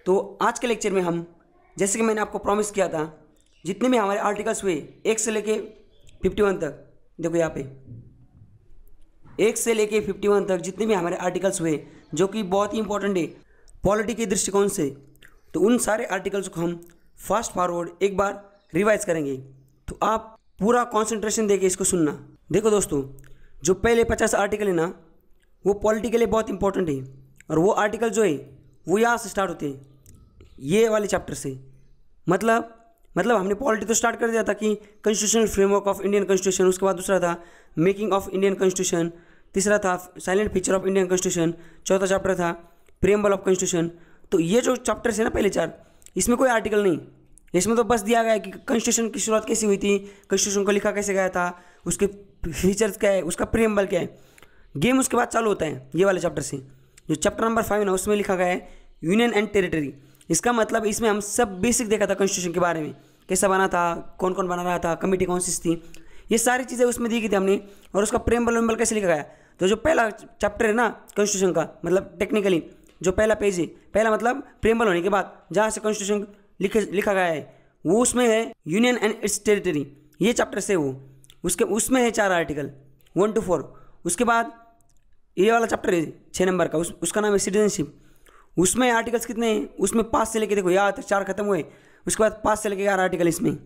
तो आज के लेक्चर में हम, जैसे कि मैंने आपको प्रॉमिस किया था, जितने भी हमारे आर्टिकल्स हुए 1 से लेके 51 तक, देखो यहाँ पे 1 से लेके 51 तक जितने भी हमारे आर्टिकल्स हुए, जो कि बहुत ही इंपॉर्टेंट है पॉलिटी के दृष्टिकोण से, तो उन सारे आर्टिकल्स को हम फास्ट फॉरवर्ड एक बार रिवाइज करेंगे। तो आप पूरा कॉन्सेंट्रेशन देके इसको सुनना। देखो दोस्तों, जो पहले 50 आर्टिकल है ना, वो पॉलिटी के लिए बहुत इंपॉर्टेंट है, और वो आर्टिकल जो है वो यहाँ से स्टार्ट होते हैं, ये वाले चैप्टर से। मतलब हमने पॉलिटी तो स्टार्ट कर दिया था कि constitutional framework of Indian constitution, उसके बाद दूसरा था मेकिंग ऑफ इंडियन कॉन्स्टिट्यूशन, तीसरा था silent feature of Indian constitution, चौथा चैप्टर था प्रीएम्बल ऑफ कॉन्स्टिट्यूशन। तो ये जो चैप्टर्स है ना पहले 4, इसमें कोई आर्टिकल नहीं, इसमें तो बस दिया गया है कि कॉन्स्टिट्यूशन की शुरुआत कैसे हुई थी, कॉन्स्टिट्यूशन को लिखा कैसे गया था, उसके फीचर्स क्या है, उसका प्रीएम्बल क्या है। गेम उसके बाद चालू होता है ये वाले चैप्टर से। जो चैप्टर नंबर 5 ना, उसमें लिखा गया है यूनियन एंड टेरिटरी। इसका मतलब इसमें हम सब बेसिक देखा था कॉन्स्टिट्यूशन के बारे में, कैसा बना था, कौन कौन बना रहा था, कमेटी कौन सी थी, ये सारी चीज़ें उसमें दी गई थी हमने। और उसका प्रेम्बल वेम्बल कैसे लिखा गया, तो जो पहला चैप्टर है ना कॉन्स्टिट्यूशन का, मतलब टेक्निकली जो पहला पेज है, पहला मतलब प्रेम्बल होने के बाद जहाँ से कॉन्स्टिट्यूशन लिखा गया है, वो उसमें है यूनियन एंड इट्स टेरिटरी, ये चैप्टर से वो उसमें है 4 आर्टिकल 1 to 4। उसके बाद ये वाला चैप्टर है 6 नंबर का, उसका नाम है सिटीजनशिप। उसमें आर्टिकल्स कितने हैं, उसमें 5 से लेके, देखो यहाँ तक 4 खत्म हुए, उसके बाद 5 से लेके 11 आर्टिकल इसमें।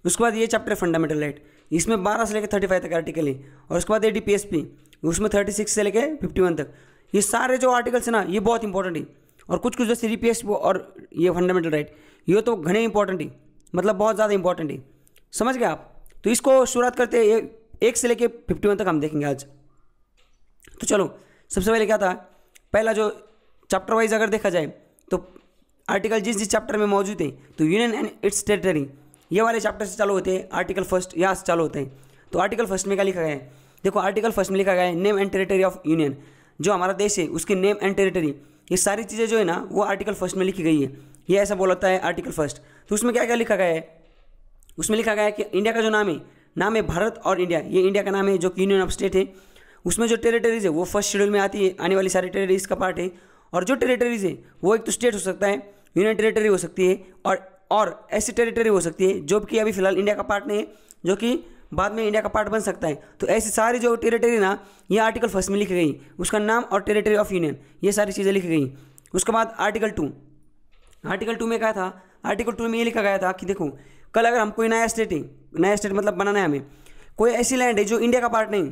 उसके बाद ये चैप्टर है फंडामेंटल राइट, इसमें 12 से लेकर 35 तक आर्टिकल है। और उसके बाद ये DPSP, उसमें 36 से लेके 51 तक। ये सारे जो आर्टिकल्स है ना, ये बहुत इंपॉर्टेंट है। और कुछ जैसे DPSP और ये फंडामेंटल राइट, ये तो घने इंपॉर्टेंट है, मतलब बहुत ज़्यादा इंपॉर्टेंट है, समझ गए आप। तो इसको शुरुआत करते हैं 1 से लेके 51 तक हम देखेंगे आज। तो चलो, सबसे पहले क्या था, पहला जो चैप्टर वाइज अगर देखा जाए तो आर्टिकल जिस चैप्टर में मौजूद है, तो यूनियन एंड इट्स टेरिटरी, ये वाले चैप्टर से चालू होते हैं। आर्टिकल फर्स्ट यहाँ से चालू होते हैं। तो आर्टिकल फर्स्ट में क्या लिखा गया है, देखो आर्टिकल फर्स्ट में लिखा गया है name and territory of union, जो हमारा देश है उसके नेम एंड टेरिटरी, ये सारी चीज़ें जो है ना वो आर्टिकल फर्स्ट में लिखी गई है। ये ऐसा बोलता है आर्टिकल फर्स्ट। तो उसमें क्या क्या लिखा गया है, उसमें लिखा गया है कि इंडिया का जो नाम है भारत और इंडिया, ये इंडिया का नाम है जो कि यूनियन ऑफ स्टेट है। उसमें जो टेरिटरीज है वो फर्स्ट शेड्यूल में आती है, आने वाली सारी टेरिटरीज का पार्ट है। और जो टेरिटरीज है वो एक तो स्टेट हो सकता है, यूनियन टेरिटरी हो सकती है, और ऐसी टेरिटरी हो सकती है जो कि अभी फिलहाल इंडिया का पार्ट नहीं है, जो कि बाद में इंडिया का पार्ट बन सकता है। तो ऐसी सारी जो टेरिटरी ना, ये आर्टिकल फर्स्ट में लिखी गई, उसका नाम और टेरिटरी ऑफ यूनियन, ये सारी चीज़ें लिखी गई। उसके बाद आर्टिकल 2 में क्या था, आर्टिकल 2 में ये लिखा गया था कि देखो, कल अगर हम कोई नया स्टेट है, नया स्टेट मतलब बनाना है हमें, कोई ऐसी लैंड है जो इंडिया का पार्ट नहीं,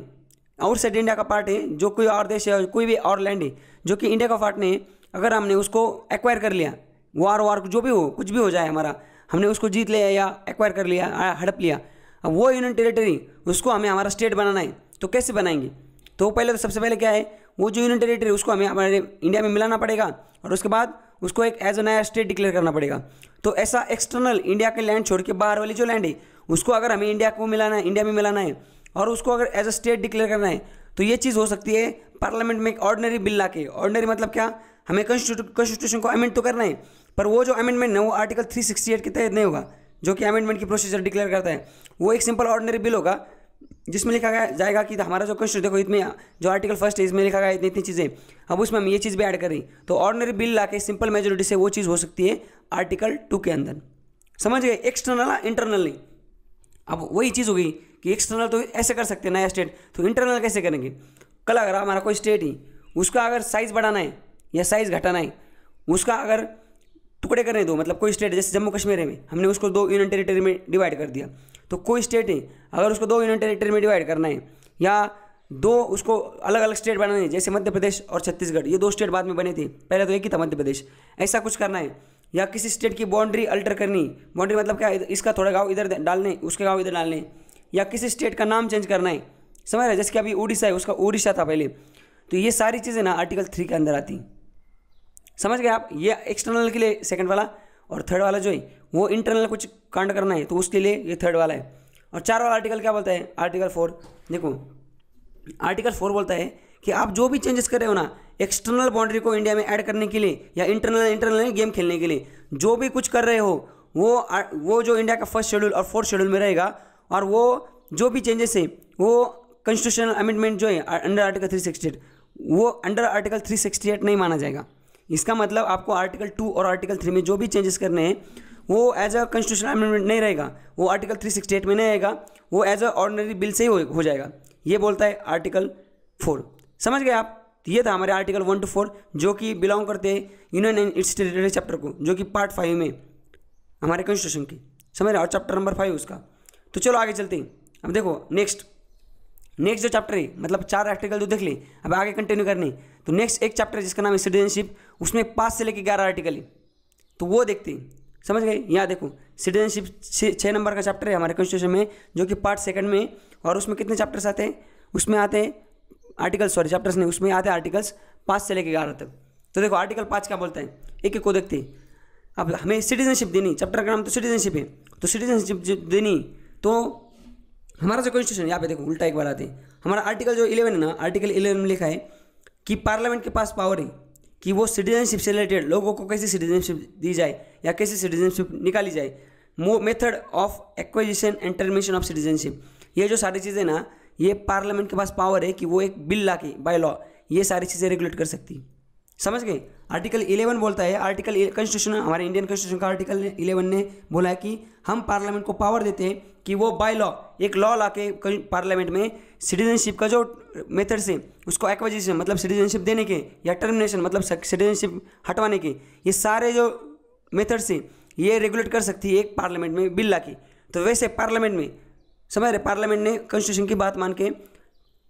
आउटसाइड इंडिया का पार्ट है, जो कोई और देश है, कोई भी और लैंड है जो कि इंडिया का पार्ट नहीं है, अगर हमने उसको एक्वायर कर लिया, वार जो भी हो, कुछ भी हो जाए हमारा, हमने उसको जीत लिया या एक्वायर कर लिया, हड़प लिया, अब वो यूनियन टेरिटरी उसको हमें हमारा स्टेट बनाना है, तो कैसे बनाएंगे। तो पहले तो सबसे पहले क्या है, वो जो यूनियन टेरिटरी उसको हमें हमारे इंडिया में मिलाना पड़ेगा, और उसके बाद उसको एक एज अ नया स्टेट डिक्लेयर करना पड़ेगा। तो ऐसा एक्सटर्नल इंडिया के लैंड छोड़ के बाहर वाली जो लैंड है उसको अगर हमें इंडिया में मिलाना है और उसको अगर एज अ स्टेट डिक्लेयर करना है, तो ये चीज़ हो सकती है पार्लियामेंट में एक ऑर्डिनरी बिल ला के। ऑर्डिनरी मतलब क्या, हमें कॉन्स्टिट्यूशन को अमेंड तो करना है, पर वो जो अमेंडमेंट है वो आर्टिकल 368 के तहत नहीं होगा, जो कि अमेंडमेंट की प्रोसीजर डिक्लेयर करता है। वो एक सिंपल ऑर्डिनरी बिल होगा जिसमें लिखा जाएगा कि हमारा जो कॉन्स्टिट्यूशन, देखो इसमें जो आर्टिकल फर्स्ट है इसमें लिखा गया इतनी चीज़ें, अब उसमें हम ये चीज़ भी ऐड करें, तो ऑर्डिनरी बिल ला के सिंपल मेजोरिटी से वो चीज़ हो सकती है आर्टिकल 2 के अंदर, समझ गए। एक्सटर्नल इंटरनल नहीं। अब वही चीज़ होगी कि एक्सटर्नल तो ऐसे कर सकते हैं नया स्टेट, तो इंटरनल कैसे करेंगे। कल अगर हमारा कोई स्टेट ही, उसका अगर साइज़ बढ़ाना है या साइज़ घटाना है, उसका अगर टुकड़े करने दो, मतलब कोई स्टेट जैसे जम्मू कश्मीर है में, हमने उसको 2 यूनियन टेरिटरी में डिवाइड कर दिया, तो कोई स्टेट है अगर उसको 2 यूनियन टेरिटरी में डिवाइड करना है, या 2 उसको अलग अलग स्टेट बनाने हैं, जैसे मध्य प्रदेश और छत्तीसगढ़, ये 2 स्टेट बाद में बने थे, पहले तो एक ही था मध्य प्रदेश, ऐसा कुछ करना है, या किसी स्टेट की बाउंड्री अल्टर करनी, बाउंड्री मतलब क्या, इसका थोड़ा गाँव इधर डालने, उसके गाँव इधर डालने, या किसी स्टेट का नाम चेंज करना है, समझ रहे, जैसे कि अभी उड़ीसा है, उसका उड़ीसा था पहले, तो ये सारी चीज़ें ना आर्टिकल 3 के अंदर आती, समझ गए आप। ये एक्सटर्नल के लिए सेकंड वाला, और थर्ड वाला जो है वो इंटरनल कुछ कांड करना है, तो उसके लिए ये थर्ड वाला है। और 4 वाला आर्टिकल क्या बोलता है, आर्टिकल 4, देखो आर्टिकल 4 बोलता है कि आप जो भी चेंजेस कर रहे हो ना एक्सटर्नल बाउंड्री को इंडिया में ऐड करने के लिए, या इंटरनल गेम खेलने के लिए, जो भी कुछ कर रहे हो वो जो इंडिया का फर्स्ट शेड्यूल और 4th शेड्यूल में रहेगा, और वो जो भी चेंजेस है वो कॉन्स्टिट्यूशनल अमेंडमेंट जो है अंडर आर्टिकल 368, वो अंडर आर्टिकल 368 नहीं माना जाएगा। इसका मतलब आपको आर्टिकल 2 और आर्टिकल 3 में जो भी चेंजेस करने हैं वो एज अ कॉन्स्टिट्यूशनल अमेंडमेंट नहीं रहेगा, वो आर्टिकल 368 में नहीं आएगा, वो एज अ ऑर्डिनरी बिल से ही हो जाएगा। ये बोलता है आर्टिकल 4। समझ गए आप? तो ये था हमारे आर्टिकल 1 to 4 जो कि बिलोंग करते हैं union and it's territory chapter को, जो कि पार्ट 5 में हमारे कॉन्स्टिट्यूशन की, समझ रहे, और चैप्टर नंबर 5 उसका। तो चलो आगे चलते हैं। अब देखो नेक्स्ट जो चैप्टर है, मतलब 4 आर्टिकल जो देख ले, अब आगे कंटिन्यू करने। तो नेक्स्ट एक चैप्टर जिसका नाम है सिटीजनशिप, उसमें 5 से लेकर 11 आर्टिकल है, तो वो देखते हैं। समझ गए? यहाँ देखो सिटीजनशिप 6 नंबर का चैप्टर है हमारे कॉन्स्टिट्यूशन में, जो कि पार्ट 2 में, और उसमें कितने चैप्टर्स आते हैं? उसमें आते हैं चैप्टर्स नहीं, उसमें आते हैं आर्टिकल्स 5 से लेकर 11 तक। तो देखो आर्टिकल 5 क्या बोलता है, एक एक को देखते हैं। अब हमें सिटीजनशिप देनी, चैप्टर का नाम तो सिटीजनशिप है, तो सिटीजनशिप देनी तो हमारा जो कॉन्स्टिट्यूशन, यहाँ पे देखो उल्टा एक बार आते हैं। हमारा आर्टिकल जो 11 है ना, आर्टिकल 11 में लिखा है कि पार्लियामेंट के पास पावर है कि वो सिटीजनशिप से रिलेटेड लोगों को कैसे सिटीजनशिप दी जाए या कैसे सिटीजनशिप निकाली जाए, method of acquisition and termination of citizenship, ये जो सारी चीज़ें ना, ये पार्लियामेंट के पास पावर है कि वो एक बिल ला के बाय लॉ ये सारी चीज़ें रेगुलेट कर सकती। समझ गए? आर्टिकल 11 बोलता है, आर्टिकल कॉन्स्टिट्यूशन हमारे इंडियन कॉन्स्टिट्यूशन का आर्टिकल 11 ने बोला है कि हम पार्लियामेंट को पावर देते हैं कि वो बाय लॉ एक लॉ ला के पार्लियामेंट में सिटीजनशिप का जो मेथड से उसको एक्विजिशन मतलब सिटीजनशिप देने के या टर्मिनेशन मतलब सिटीजनशिप हटवाने के, ये सारे जो मेथड से ये रेगुलेट कर सकती है एक पार्लियामेंट में बिल ला के। तो वैसे पार्लियामेंट में समझ रहे, पार्लियामेंट ने कॉन्स्टिट्यूशन की बात मान के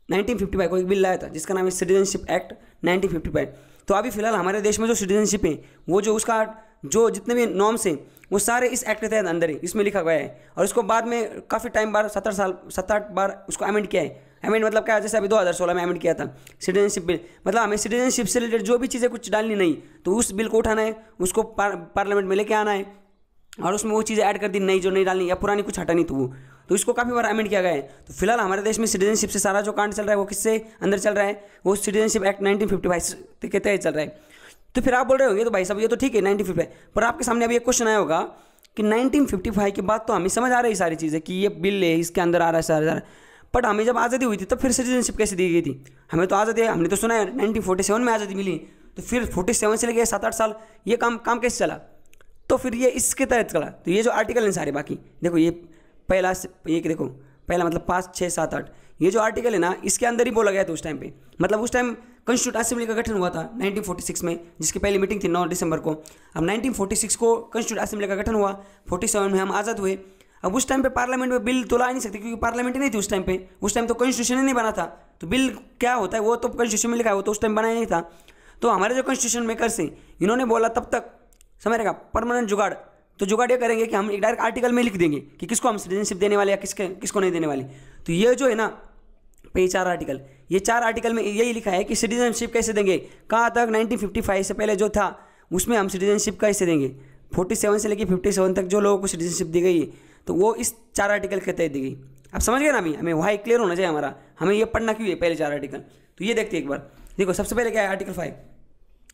1955 को एक बिल लाया था जिसका नाम है सिटीजनशिप एक्ट 1955। तो अभी फिलहाल हमारे देश में जो सिटीजनशिप है वो जो उसका जो जितने भी नॉर्म्स हैं वो सारे इस एक्ट के तहत अंदर है, इसमें लिखा गया है। और उसको बाद में काफ़ी टाइम बार 7-8 बार उसको अमेंड किया है। अमेंड मतलब क्या है, जैसे अभी 2016 में अमेंड किया था सिटीजनशिप बिल, मतलब हमें सिटीजनशिप से रिलेटेड जो भी चीज़ें कुछ डालनी नहीं, तो उस बिल को उठाना है, उसको पार्लियामेंट में लेके आना है और उसमें वो चीज़ें ऐड कर दी नई जो नहीं डालनी या पुरानी कुछ हटानी, तो इसको काफ़ी बार अमेंड किया गया है। तो फिलहाल हमारे देश में सिटीजनशिप से सारा जो कांड चल रहा है वो किससे अंदर चल रहा है, वो सिटीजनशिप एक्ट 1955 के तहत चल रहा है। तो फिर आप बोल रहे होंगे तो भाई साहब ये तो ठीक है 1955, पर आपके सामने अभी एक क्वेश्चन आया होगा कि 1955 के बाद तो हमें समझ आ रही है सारी चीज़ें कि ये बिल है इसके अंदर आ रहा है सारा, बट हमें जब आज़ादी हुई थी तब फिर सिटीजनशिप कैसे दी गई थी? हमें तो आज़ादी, हमने तो सुना है 1947 में आज़ादी मिली, तो फिर 47 से लेकर 7-8 साल ये काम कैसे चला? तो फिर ये इसके तहत चला। तो ये जो आर्टिकल हैं सारे, बाकी देखो ये पहला, ये देखो पहला मतलब 5, 6, 7, 8, ये जो आर्टिकल है ना इसके अंदर ही बोला गया था उस टाइम पे, मतलब उस टाइम कॉन्स्टिट्यूट असेंबली का गठन हुआ था 1946 में, जिसकी पहली मीटिंग थी 9 दिसंबर को। अब 1946 को कॉन्स्टिट्यूट असेंबली का गठन हुआ, 47 में हम आज़ाद हुए। अब उस टाइम पे पार्लियामेंट में बिल तो ला नहीं सकते क्योंकि पार्लियामेंट ही नहीं थी उस टाइम पे, उस टाइम तो कॉन्स्टिट्यूशन ही नहीं बना था। तो बिल क्या होता है वो तो कॉन्स्टिट्यूशन में लिखा है, वो तो उस टाइम बनाया नहीं था। तो हमारे जो कॉन्स्टिट्यूशन मेकर्स हैं इन्होंने बोला तब तक समझ रहेगा परमानेंट जुगाड़, तो जुगाड़ ये करेंगे कि हम एक डायरेक्ट आर्टिकल में लिख देंगे कि किसको हम सिटीजनशिप देने वाले या किसको नहीं देने वाले। तो ये जो है ना ये 4 आर्टिकल, ये 4 आर्टिकल में यही लिखा है कि सिटीजनशिप कैसे देंगे, कहाँ तक 1955 से पहले जो था उसमें हम सिटीजनशिप कैसे देंगे, 47 से लेकर 57 तक जो लोगों को सिटीजनशिप दी गई है तो वो इस 4 आर्टिकल के तहत दी गई। आप समझ गए ना? अभी हमें वहाँ क्लियर होना चाहिए हमारा, हमें ये पढ़ना क्यों है पहले 4 आर्टिकल। तो ये देखते हैं एक बार, देखो सबसे पहले क्या है आर्टिकल 5।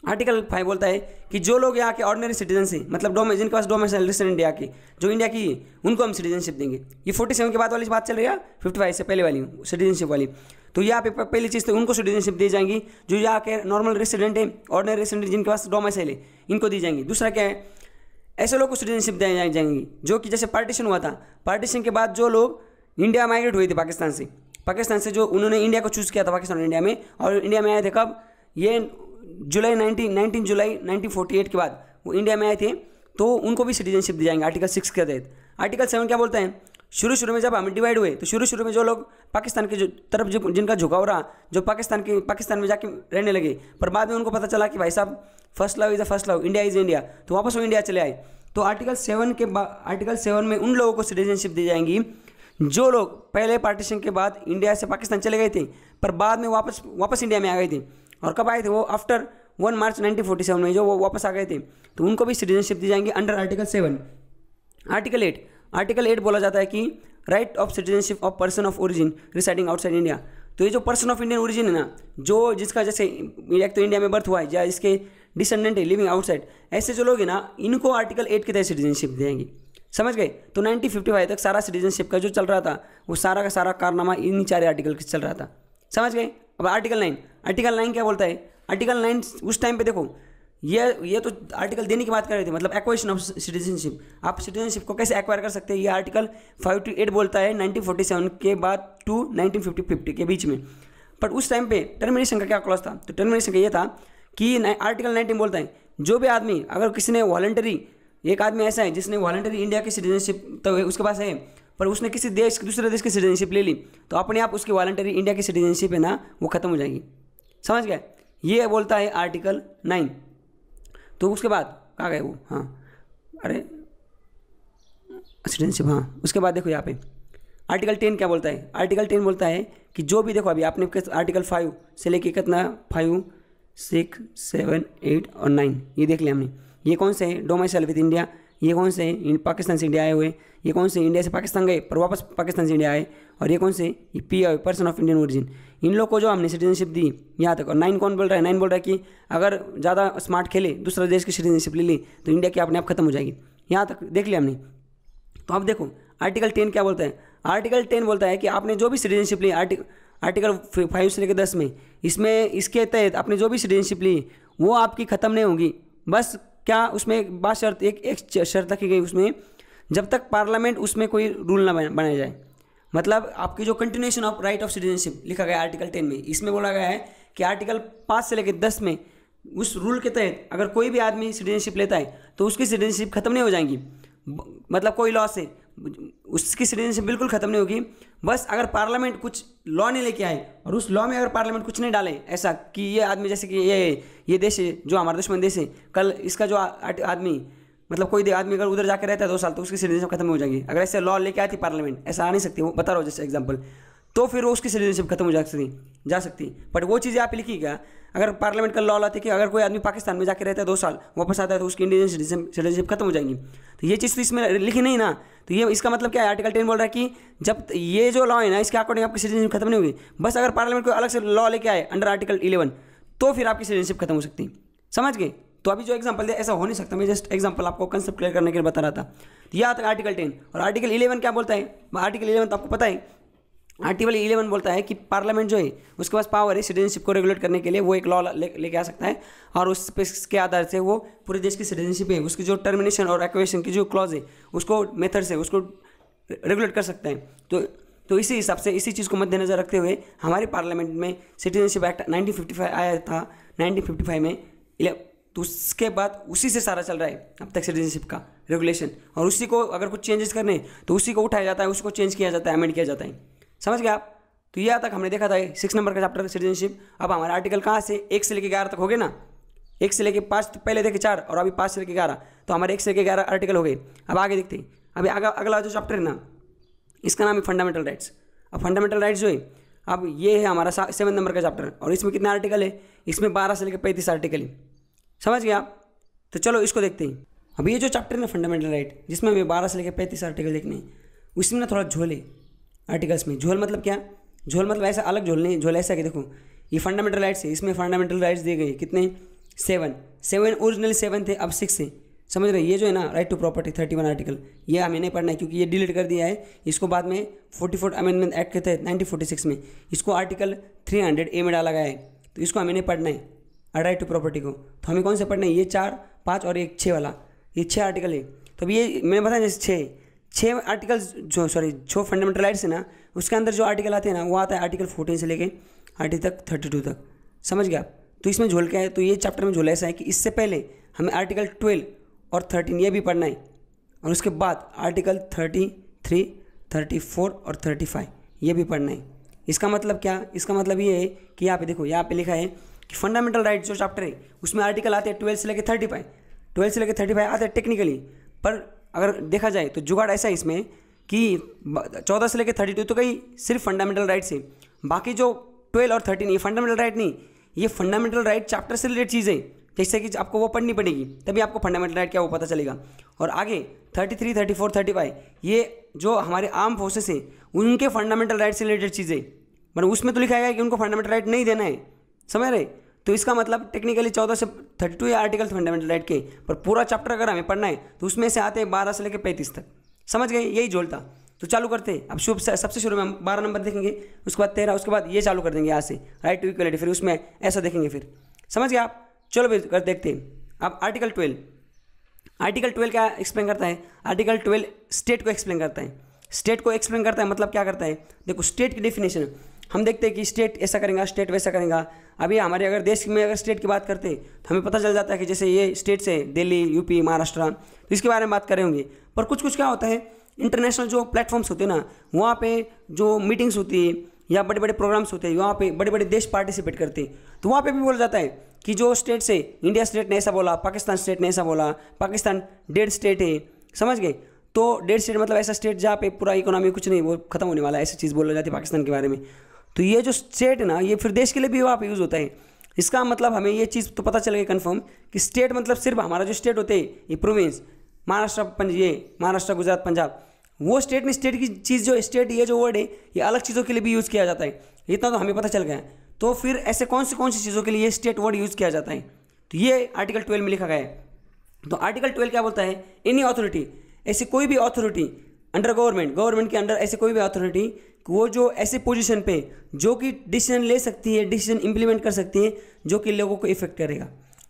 आर्टिकल 5 बोलता है कि जो लोग यहाँ के ऑर्डिनरी सिटीजन से मतलब जिनके पास डोमिसाइल रेसिडेंट इंडिया के जो इंडिया की है उनको हम सिटीजनशिप देंगे। ये 47 के बाद वाली बात चल रही है, 55 से पहले वाली सिटीजनशिप वाली। तो यहाँ पे पहली चीज़ तो उनको सिटीजनशिप दी जाएंगी जो यहाँ के नॉर्मल रेसिडेंट है, ऑर्डिनरी रेसिडेंट जिनके पास डोमिसाइल है, इनको दी जाएंगी। दूसरा क्या है, ऐसे लोग को सिटीजनशिप दी जाएंगी जो कि जैसे पार्टीशन हुआ था, पार्टीशन के बाद जो लोग इंडिया माइग्रेट हुए थे पाकिस्तान से जो उन्होंने इंडिया को चूज़ किया था पाकिस्तान और इंडिया में, और इंडिया में आए थे कब, ये 19 जुलाई 1948 के बाद वो इंडिया में आए थे, तो उनको भी सिटीजनशिप दी जाएंगे आर्टिकल 6 के तहत। आर्टिकल 7 क्या बोलता है, शुरू में जब हम डिवाइड हुए तो शुरू में जो लोग पाकिस्तान के जो तरफ जिनका झुकाव रहा, जो पाकिस्तान में जाके रहने लगे, पर बाद में उनको पता चला कि भाई साहब first love is a first love, India is India, तो वापस वो इंडिया चले आए। तो आर्टिकल 7 में उन लोगों को सिटीजनशिप दी जाएंगी जो लोग पहले पार्टीशन के बाद इंडिया से पाकिस्तान चले गए थे पर बाद में वापस इंडिया में आ गए थे। और कब आए थे वो, आफ्टर 1 मार्च 1947 में जो वो वापस आ गए थे, तो उनको भी सिटीजनशिप दी जाएंगी अंडर आर्टिकल 7। आर्टिकल 8 बोला जाता है कि right of citizenship of person of origin residing outside India. तो ये जो पर्सन ऑफ इंडियन ओरिजिन है ना, जो जिसका जैसे एक तो इंडिया में बर्थ हुआ है या इसके डिसेंडेंट है लिविंग आउटसाइड, ऐसे जो लोग हैं ना इनको आर्टिकल 8 के तहत सिटीजनशिप दी जाएंगी। समझ गए? तो 1955 तक सारा सिटीजनशिप का जो चल रहा था वो सारा का सारा कारनामा इन्हीं 4 आर्टिकल से चल रहा था। समझ गए? अब आर्टिकल 9 क्या बोलता है, आर्टिकल 9 उस टाइम पे देखो ये तो आर्टिकल देने की बात कर रहे थे, मतलब एक्वाइशन ऑफ सिटीजनशिप। आप सिटीजनशिप को कैसे एक्वायर कर सकते हैं, ये आर्टिकल 5 to 8 बोलता है 1947 के बाद टू 1950 के बीच में। पर उस टाइम पे टर्मिनेशन का क्या क्लॉज था, तो टर्मिनेशन का ये था कि आर्टिकल 19 बोलता है जो भी आदमी, अगर किसी ने वॉलंटरी, एक आदमी ऐसा है जिसने वॉलंटरी इंडिया की सिटीजनशिप तो उसके पास है, पर उसने किसी देश, दूसरे देश की सिटीजनशिप ले ली, तो अपने आप उसकी वॉलंटरी इंडिया की सिटीजनशिप है ना वो खत्म हो जाएगी। समझ गए, ये बोलता है आर्टिकल 9। तो उसके बाद कहाँ गए वो, हाँ अरे सिटीजनशिप, हाँ उसके बाद देखो यहाँ पे आर्टिकल 10 क्या बोलता है। आर्टिकल 10 बोलता है कि जो भी, देखो अभी आपने आर्टिकल 5 से लेके कितना 5, 6, 7, 8 और 9 ये देख लिया हमने। ये कौन से हैं, डोमाइसाइल विद इंडिया, ये कौन से हैं, पाकिस्तान से इंडिया आए हुए, ये कौन से इंडिया से पाकिस्तान गए पर वापस पाकिस्तान से इंडिया आए, और ये कौन से, ये P person of Indian origin. इन लोग को जो हमने सिटीजनशिप दी यहाँ तक। और 9 कौन बोल रहा है, 9 बोल रहा है कि अगर ज़्यादा स्मार्ट खेले, दूसरे देश की सिटीजनशिप ले ली तो इंडिया की अपने आप खत्म हो जाएगी। यहाँ तक देख लिया हमने। तो अब देखो आर्टिकल 10 क्या बोलता है। आर्टिकल 10 बोलता है कि आपने जो भी सिटीजनशिप ली, आर्टिकल 5 से लेकर 10 में, इसमें इसके तहत आपने जो भी सिटीजनशिप ली वो आपकी ख़त्म नहीं होगी। बस क्या उसमें एक बात शर्त, एक शर्त रखी गई उसमें, जब तक पार्लियामेंट उसमें कोई रूल ना बनाया जाए। मतलब आपकी जो continuation of right of citizenship लिखा गया है आर्टिकल 10 में, इसमें बोला गया है कि आर्टिकल 5 से लेकर 10 में उस रूल के तहत अगर कोई भी आदमी सिटीजनशिप लेता है तो उसकी सिटीजनशिप खत्म नहीं हो जाएंगी। मतलब कोई लॉ से उसकी सिटीजनशिप बिल्कुल खत्म नहीं होगी। बस अगर पार्लियामेंट कुछ लॉ नहीं लेके आए और उस लॉ में अगर पार्लियामेंट कुछ नहीं डाले ऐसा कि ये आदमी, जैसे कि ये देश है जो हमारा दुश्मन देश है, कल इसका जो आदमी, मतलब कोई आदमी अगर उधर जाकर रहता है 2 साल तो उसकी सिटीजनशिप खत्म हो जाएगी। अगर ऐसे लॉ लेके आती पार्लियामेंट, ऐसा आ नहीं सकती, वो बता रहा हूँ जैसे एग्जांपल, तो फिर वो उसकी सिटीजनशिप खत्म हो जा सकती। बट वो चीज़ आप लिखी क्या, अगर पार्लियामेंट का लॉ लाती कि अगर कोई आदमी पाकिस्तान में जाकर रहता है 2 साल, वापस आता है तो उसकी इंडियन सिटीजनशिप खत्म हो जाएंगी। तो ये चीज़ तो इसमें लिखी नहीं ना। तो ये इसका मतलब क्या है, आर्टिकल 10 बोल रहा है कि जब ये जो लॉ है ना इसके अकॉर्डिंग आपकी सिटीजनशिप खत्म नहीं होगी। बस अगर पार्लियामेंट कोई अलग से लॉ लेके आए अंडर आर्टिकल 11 तो फिर आपकी सिटीजनशिप खत्म हो सकती है। समझ गए। तो अभी जो एग्जांपल दिया ऐसा हो नहीं सकता, मैं जस्ट एग्जांपल आपको कंसेप्ट क्लियर करने के लिए बता रहा था। तो यह आता है आर्टिकल 10। और आर्टिकल 11 क्या बोलता है, आर्टिकल 11 तो आपको पता है, आर्टिकल 11 बोलता है कि पार्लियामेंट जो है उसके पास पावर है सिटीजनशिप को रेगुलेट करने के लिए, वो एक लॉ लेके आ सकता है और उसके आधार से वो पूरे देश की सिटीजनशिप है उसकी जो टर्मिनेशन और एक्वेशन की जो क्लॉज है उसको मेथड से उसको रेगुलेट कर सकता है। तो इसी हिसाब से इसी चीज़ को मद्देनजर रखते हुए हमारे पार्लियामेंट में सिटीजनशिप एक्ट 1955 आया था 1955 में। तो उसके बाद उसी से सारा चल रहा है अब तक सिटीजनशिप का रेगुलेशन, और उसी को अगर कुछ चेंजेस करने तो उसी को उठाया जाता है, उसको चेंज किया जाता है, अमेंड किया जाता है। समझ गए आप। तो यह तक हमने देखा था 6 नंबर का चैप्टर सिटीजनशिप। अब हमारा आर्टिकल कहाँ से 1 से लेकर 11 तक हो गए ना, 1 से लेकर 5 पहले देखे 4 और अभी 5 से लेकर 11, तो हमारे 1 से लेकर 11 आर्टिकल हो गए। अब आगे देखते हैं। अभी अगला जो चैप्टर है ना इसका नाम है फंडामेंटल राइट्स। अब फंडामेंटल राइट्स जो है अब ये है हमारा 7 नंबर का चैप्टर, और इसमें कितने आर्टिकल है, इसमें 12 से लेकर 35 आर्टिकल है। समझ गए आप। तो चलो इसको देखते हैं। अब ये जो चैप्टर है ना फंडामेंटल राइट, जिसमें हमें 12 से लेकर 35 आर्टिकल देखने हैं, उसमें ना थोड़ा झोल है आर्टिकल्स में। झोल मतलब क्या, झोल मतलब ऐसा अलग झोल नहीं, झोल ऐसा कि देखो ये फंडामेंटल राइट्स है, इसमें फंडामेंटल राइट्स दिए गए कितने 7 ओरिजिनली 7 थे, अब 6 है। समझ रहे। ये जो है ना राइट टू प्रॉपर्टी 31 आर्टिकल, ये हमें नहीं पढ़ना है क्योंकि ये डिलीट कर दिया है। इसको बाद में 44 अमेंडमेंट एक्ट के तहत 1946 में इसको आर्टिकल 300A में डाला गया है, तो इसको हमें नहीं पढ़ना है राइट टू प्रॉपर्टी को। तो हमें कौन से पढ़ना है, ये 4, 5 और एक 6 वाला, ये 6 आर्टिकल है। तो अभी ये मैंने बताया जैसे 6 आर्टिकल्स जो फंडामेंटल राइट्स है ना उसके अंदर जो आर्टिकल आते हैं ना वो आता है आर्टिकल 14 से लेके आर्टिकल 32 तक। समझ गया आप। तो इसमें झोल क्या है, तो ये चैप्टर में झोल ऐसा है कि इससे पहले हमें आर्टिकल 12 और 13 ये भी पढ़ना है, और उसके बाद आर्टिकल 33, 34 और 35 ये भी पढ़ना है। इसका मतलब क्या, इसका मतलब ये है कि यहाँ पे देखो, यहाँ पे लिखा है कि फंडामेंटल राइट जो चैप्टर है उसमें आर्टिकल आते हैं 12 से लेकर 35, 12 से लेकर 35 आते हैं टेक्निकली। पर अगर देखा जाए तो जुगाड़ ऐसा है इसमें कि 14 से लेकर 32 तो कहीं सिर्फ फंडामेंटल राइट्स है, बाकी जो 12 और 13 ये फंडामेंटल राइट नहीं, ये फंडामेंटल राइट चैप्टर से रिलेटेड चीज़ें, जैसे कि आपको वो पढ़नी पड़ेगी तभी आपको फंडामेंटल राइट क्या वो पता चलेगा। और आगे 33, 34, 35 ये जो हमारे आर्म फोर्सेस हैं उनके फंडामेंटल राइट से रिलेटेड चीज़ें, मतलब उसमें तो लिखा है कि उनको फंडामेंटल राइट नहीं देना है। समझ रहे। तो इसका मतलब टेक्निकली 14 से 32 ये आर्टिकल फंडामेंटल राइट के, पर पूरा चैप्टर अगर हमें पढ़ना है तो उसमें से आते हैं 12 से लेकर 35 तक। समझ गए, यही झोल था। तो चालू करते हैं। अब सबसे शुरू में हम 12 नंबर देखेंगे, उसके बाद 13, उसके बाद ये चालू कर देंगे यहाँ से राइट टू इक्वलिटी, फिर उसमें ऐसा देखेंगे। फिर समझ गए आप। चलो फिर कर देखते हैं। अब आर्टिकल 12 क्या एक्सप्लेन करता है? आर्टिकल 12 स्टेट को एक्सप्लेन करता है। स्टेट को एक्सप्लेन करता है मतलब क्या करता है? देखो स्टेट की डेफिनेशन हम देखते हैं कि स्टेट ऐसा करेगा, स्टेट वैसा करेगा। अभी हमारे अगर देश में अगर स्टेट की बात करते हैं तो हमें पता चल जाता है कि जैसे ये स्टेट्स है दिल्ली, यूपी, महाराष्ट्र, तो इसके बारे में बात करें होंगे। पर कुछ कुछ क्या होता है, इंटरनेशनल जो प्लेटफॉर्म्स होते हैं ना, वहाँ पे जो मीटिंग्स होती है या बड़े बड़े प्रोग्राम्स होते हैं, वहाँ पे बड़े बड़े देश पार्टिसिपेट करते हैं, तो वहाँ पे भी बोला जाता है कि जो स्टेट्स है, इंडिया स्टेट ने ऐसा बोला, पाकिस्तान स्टेट ने ऐसा बोला, पाकिस्तान डेड स्टेट है, समझ गए? तो डेड स्टेट मतलब ऐसा स्टेट जहाँ पे पूरा इकोनॉमी कुछ नहीं, वो खत्म होने वाला है, ऐसी चीज़ बोला जाती है पाकिस्तान के बारे में। तो ये जो स्टेट है ना, ये फिर देश के लिए भी वहाँ पे यूज़ होता है। इसका मतलब हमें ये चीज़ तो पता चल गई कन्फर्म कि स्टेट मतलब सिर्फ हमारा जो स्टेट होते हैं, ये प्रोविंस, महाराष्ट्र, गुजरात, पंजाब, वो स्टेट नहीं। स्टेट की चीज़ जो स्टेट, ये जो वर्ड है, ये अलग चीज़ों के लिए भी यूज़ किया जाता है, इतना तो हमें पता चल गया है। तो फिर ऐसे कौन सी चीज़ों के लिए ये स्टेट वर्ड यूज़ किया जाता है? तो ये आर्टिकल 12 में लिखा गया है। तो आर्टिकल 12 क्या बोलता है? एनी अथॉरिटी, ऐसी कोई भी अथॉरिटी अंडर गवर्नमेंट के अंडर ऐसे कोई भी अथॉरिटी, वो जो ऐसे पोजीशन पे जो कि डिसीजन ले सकती है, डिसीजन इंप्लीमेंट कर सकती है, जो कि लोगों को इफेक्ट करेगा।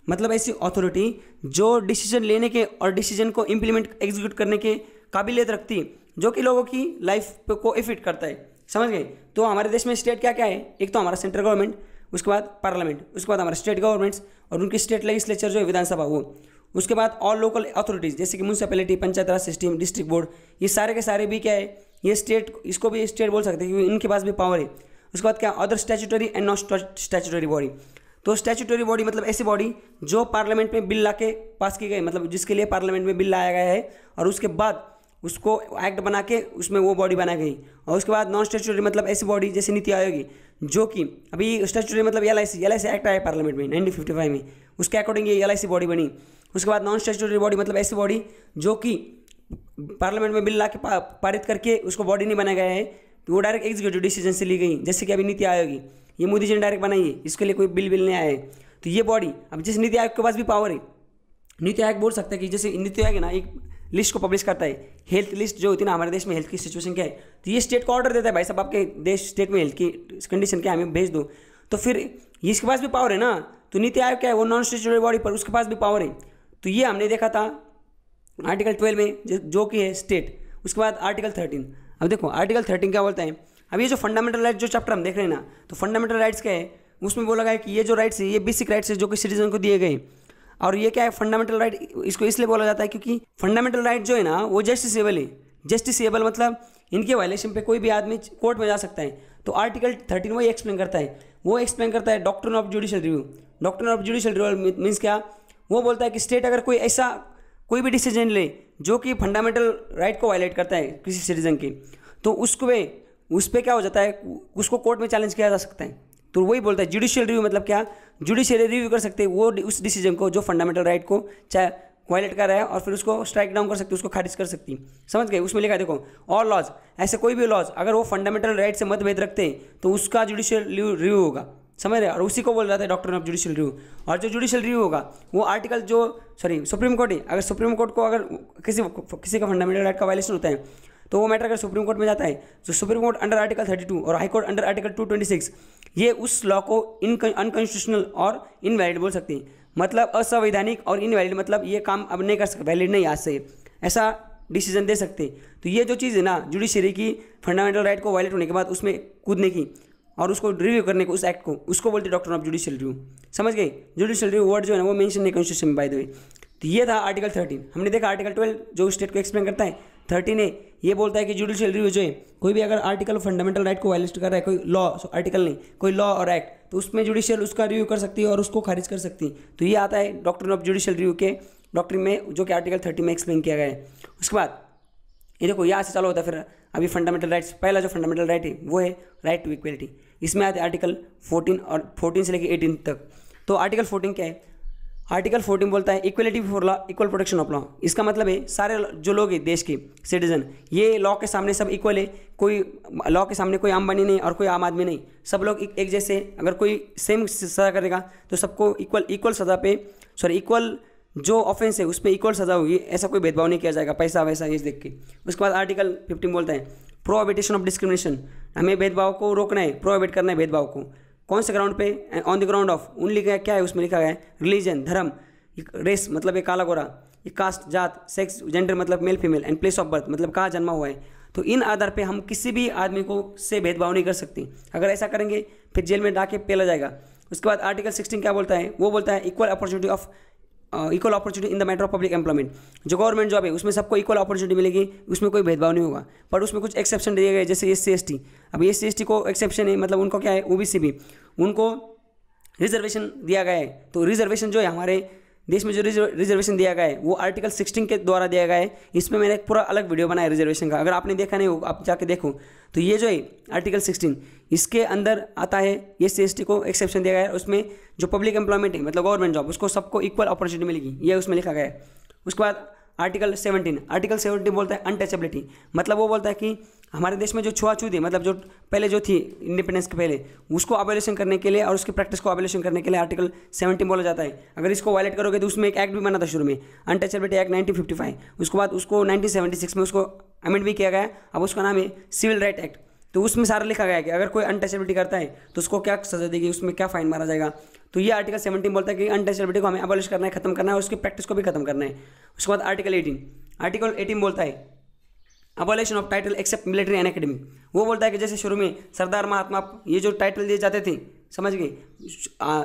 मतलब ऐसी अथॉरिटी जो डिसीजन लेने के और डिसीजन को इंप्लीमेंट एग्जीक्यूट करने के काबिलियत रखती है, जो कि लोगों की लाइफ को इफेक्ट करता है, समझ गए? तो हमारे देश में स्टेट क्या क्या है? एक तो हमारा सेंट्रल गवर्नमेंट, उसके बाद पार्लियामेंट, उसके बाद हमारा स्टेट गवर्नमेंट्स और उनकी स्टेट लेजिस्लेचर जो है विधानसभा, वो, उसके बाद ऑल लोकल अथॉरिटीज़ जैसे कि म्यूनसिपैलिटी, पंचायत राज सिस्टम, डिस्ट्रिक्ट बोर्ड, ये सारे के सारे भी क्या है? ये स्टेट, इसको भी स्टेट बोल सकते हैं क्योंकि इनके पास भी पावर है। उसके बाद क्या? Other statutory and non statutory body. तो स्टैट्यूटरी बॉडी मतलब ऐसी बॉडी जो पार्लियामेंट में बिल ला के पास की गई, मतलब जिसके लिए पार्लियामेंट में बिल लाया गया है और उसके बाद उसको एक्ट बना के उसमें वो बॉडी बनाई गई। और उसके बाद नॉन स्टैट्यूटरी मतलब ऐसी बॉडी जैसे नीति आयोग, जो कि अभी स्टैट्यूटरी मतलब LIC एक्ट आया पार्लियामेंट में 1955 में, उसके अकॉर्डिंग ये LIC बॉडी बनी। उसके बाद नॉन स्टैट्यूटरी बॉडी मतलब ऐसी बॉडी जो कि पार्लियामेंट में बिल ला के पारित करके उसको बॉडी नहीं बनाया गया है, तो वो डायरेक्ट एग्जीक्यूटिव डिसीजन से ली गई। जैसे कि अभी नीति आयोग, ये मोदी जी ने डायरेक्ट बनाई है, इसके लिए कोई बिल नहीं आया है। तो ये बॉडी, अब जैसे नीति आयोग के पास भी पावर है, नीति आयोग बोल सकता है कि जैसे नीति आयोग है ना, एक लिस्ट को पब्लिश करता है, हेल्थ लिस्ट जो होती है ना, हमारे देश में हेल्थ की सिचुएशन क्या है, तो ये स्टेट को ऑर्डर देता है, भाई साहब आपके देश स्टेट में हेल्थ की कंडीशन क्या है, हमें भेज दो। तो फिर इसके पास भी पावर है ना, तो नीति आयोग क्या है? वो नॉन स्टैट्यूटरी बॉडी, पर उसके पास भी पावर है। तो ये हमने देखा था आर्टिकल 12 में, जो कि है स्टेट। उसके बाद आर्टिकल 13। अब देखो आर्टिकल 13 क्या बोलता है? अब ये जो फंडामेंटल राइट्स जो चैप्टर हम देख रहे हैं ना, तो फंडामेंटल राइट्स क्या है? उसमें बोला गया है कि ये जो राइट्स है, ये बेसिक राइट्स है जो कि सिटीजन को दिए गए। और ये क्या है? फंडामेंटल राइट, इसको इसलिए बोला जाता है क्योंकि फंडामेंटल राइट जो है ना, वो जस्टिसेबल है। जस्टिसेबल मतलब इनके वायलेशन पे कोई भी आदमी कोर्ट में जा सकता है। तो आर्टिकल 13 वही एक्सप्लेन करता है, वो एक्सप्लेन करता है doctrine of judicial review. Doctrine of judicial review means क्या? वो बोलता है कि स्टेट अगर कोई भी डिसीजन ले जो कि फंडामेंटल राइट को वायलेट करता है किसी सिटीजन की, तो उस पर क्या हो जाता है? उसको कोर्ट में चैलेंज किया जा सकता है। तो वही बोलता है जुडिशियल रिव्यू मतलब क्या? जुडिशियल रिव्यू कर सकते हैं वो उस डिसीजन को जो फंडामेंटल राइट को चाहे वायलेट कर रहा है, और फिर उसको स्ट्राइक डाउन कर सकती है, उसको खारिज कर सकती है, समझ गए? उसमें लिखा है देखो, और लॉज, ऐसे कोई भी लॉज अगर वो फंडामेंटल राइट से मतभेद रखते हैं तो उसका जुडिशियल रिव्यू होगा, समझ रहे? और उसी को बोल जाता है डॉक्ट्रिन ऑफ जुडिशियल रिव्यू। और जो जुडिशियल रिव्यू होगा वो आर्टिकल सुप्रीम कोर्ट है, अगर सुप्रीम कोर्ट को अगर किसी का फंडामेंटल राइट का वायलेशन होता है तो वो मैटर अगर सुप्रीम कोर्ट में जाता है, तो सुप्रीम कोर्ट अंडर आर्टिकल 32 और हाई कोर्ट अंडर आर्टिकल 226 ये उस लॉ को अनकॉन्स्टिट्यूशनल और इनवैलिड बोल सकती है। मतलब असंवैधानिक और इनवैलिड मतलब ये काम अब नहीं कर सकते, वैलिड नहीं आज से, ऐसा डिसीजन दे सकते। तो ये जो चीज़ है ना, जुडिशरी की फंडामेंटल राइट को वायलेट होने के बाद उसमें कूदने की और उसको रिव्यू करने को, उस एक्ट को, उसको बोलते हैं डॉक्ट्रिन ऑफ जुडिशियल रिव्यू, समझ गए? जुडिशियल रिव्यू वर्ड जो है ना वो मेंशन है कॉन्स्टिट्यूशन में, बाय द वे। तो ये था आर्टिकल 13। हमने देखा आर्टिकल 12 जो स्टेट को एक्सप्लेन करता है। 13A ये बोलता है कि जुडिशियल रिव्यू जो है, कोई भी अगर आर्टिकल फंडामेंटल राइट को वायलेट कर रहा है, कोई लॉ, आर्टिकल नहीं, कोई लॉ और एक्ट, तो उसमें जुडिशियल उसका रिव्यू कर सकती है और उसको खारिज कर सकती है। तो ये आता है डॉक्ट्रिन ऑफ जुडिशियल रिव्यू के डॉक्ट्रिन में, जो कि आर्टिकल 30 में एक्सप्लेन किया गया है। उसके बाद ये देखो यहाँ से चालू होता है फिर अभी फंडामेंटल राइट्स। पहला जो फंडामेंटल राइट है वो है राइट टू इक्वलिटी। इसमें आते हैं आर्टिकल 14 और 14 से लेकर 18 तक। तो आर्टिकल 14 क्या है? आर्टिकल 14 बोलता है equality before law, equal protection of law. इसका मतलब है सारे जो लोग हैं देश के सिटीजन, ये लॉ के सामने सब इक्वल है। कोई लॉ के सामने कोई अंबानी नहीं और कोई आम आदमी नहीं, सब लोग एक जैसे। अगर कोई सेम सज़ा करेगा तो सबको इक्वल सज़ा पे, इक्वल जो ऑफेंस है उस पर इक्वल सज़ा होगी, ऐसा कोई भेदभाव नहीं किया जाएगा पैसा वैसा ये देख के। उसके बाद आर्टिकल 15 बोलता है प्रोहिबिशन ऑफ डिस्क्रिमिनेशन, हमें भेदभाव को रोकना है, प्रोहिबिट करना है भेदभाव को। कौन से ग्राउंड पे? On the ground of only, क्या है उसमें लिखा गया है? रिलीजन, धर्म, रेस मतलब ये काला गोरा, ये कास्ट जात, सेक्स जेंडर मतलब male female, and place of birth मतलब कहाँ जन्मा हुआ है। तो इन आधार पे हम किसी भी आदमी को से भेदभाव नहीं कर सकते। अगर ऐसा करेंगे फिर जेल में डाके पेला जाएगा। उसके बाद आर्टिकल 16 क्या बोलता है, वो बोलता है equal opportunity in the matter of public employment. जो गवर्नमेंट जॉब है उसमें सबको इक्वल अपॉर्चुनिटी मिलेगी, उसमें कोई भेदभाव नहीं होगा। पर उसमें कुछ एक्सेप्शन दिए गए, जैसे SC/ST। अब SC/ST को एक्सेप्शन है, मतलब उनको क्या है, OBC भी उनको रिजर्वेशन दिया गया है। तो रिजर्वेशन जो है हमारे देश में जो रिजर्वेशन दिया गया है वो आर्टिकल 16 के द्वारा दिया गया है। इसमें मैंने एक पूरा अलग वीडियो बनाया रिजर्वेशन का, अगर आपने देखा नहीं हो आप जाके देखो। तो ये जो है आर्टिकल 16 इसके अंदर आता है, SC/ST को एक्सेप्शन दिया गया है। उसमें जो पब्लिक एम्प्लॉयमेंट है मतलब गवर्नमेंट जॉब, उसको सबको इक्वल अपॉर्चुनिटी मिलेगी, ये उसमें लिखा गया है। उसके बाद आर्टिकल 17 बोलता है अनटचेबिलिटी। मतलब वो बोलता है कि हमारे देश में जो छुआछूत है, मतलब जो पहले जो थी इंडिपेंडेंस के पहले, उसको अबॉलिशन करने के लिए और उसकी प्रैक्टिस को अबॉलिशन करने के लिए आर्टिकल 17 बोला जाता है। अगर इसको वायलेट करोगे तो उसमें एक एक्ट भी बना था शुरू में, अनटचेबिलिटी एक्ट 1955। उसके बाद उसको 1976 में उसको अमेंड भी किया गया, अब उसका नाम है सिविल राइट एक्ट। तो उसमें सारा लिखा गया है कि अगर कोई अनटचेबिलिटी करता है तो उसको क्या सजा देगी, उसमें क्या फाइन मारा जाएगा। तो ये आर्टिकल 17 बोलता है कि अनटचेबिलिटी को हमें अबॉलिश करना है, खत्म करना है और उसकी प्रैक्टिस को भी खत्म करना है। उसके बाद आर्टिकल 18 बोलता है abolition of title except military and academic. वो बोलता है कि जैसे शुरू में सरदार महात्मा ये जो टाइटल दिए जाते थे, समझ गए,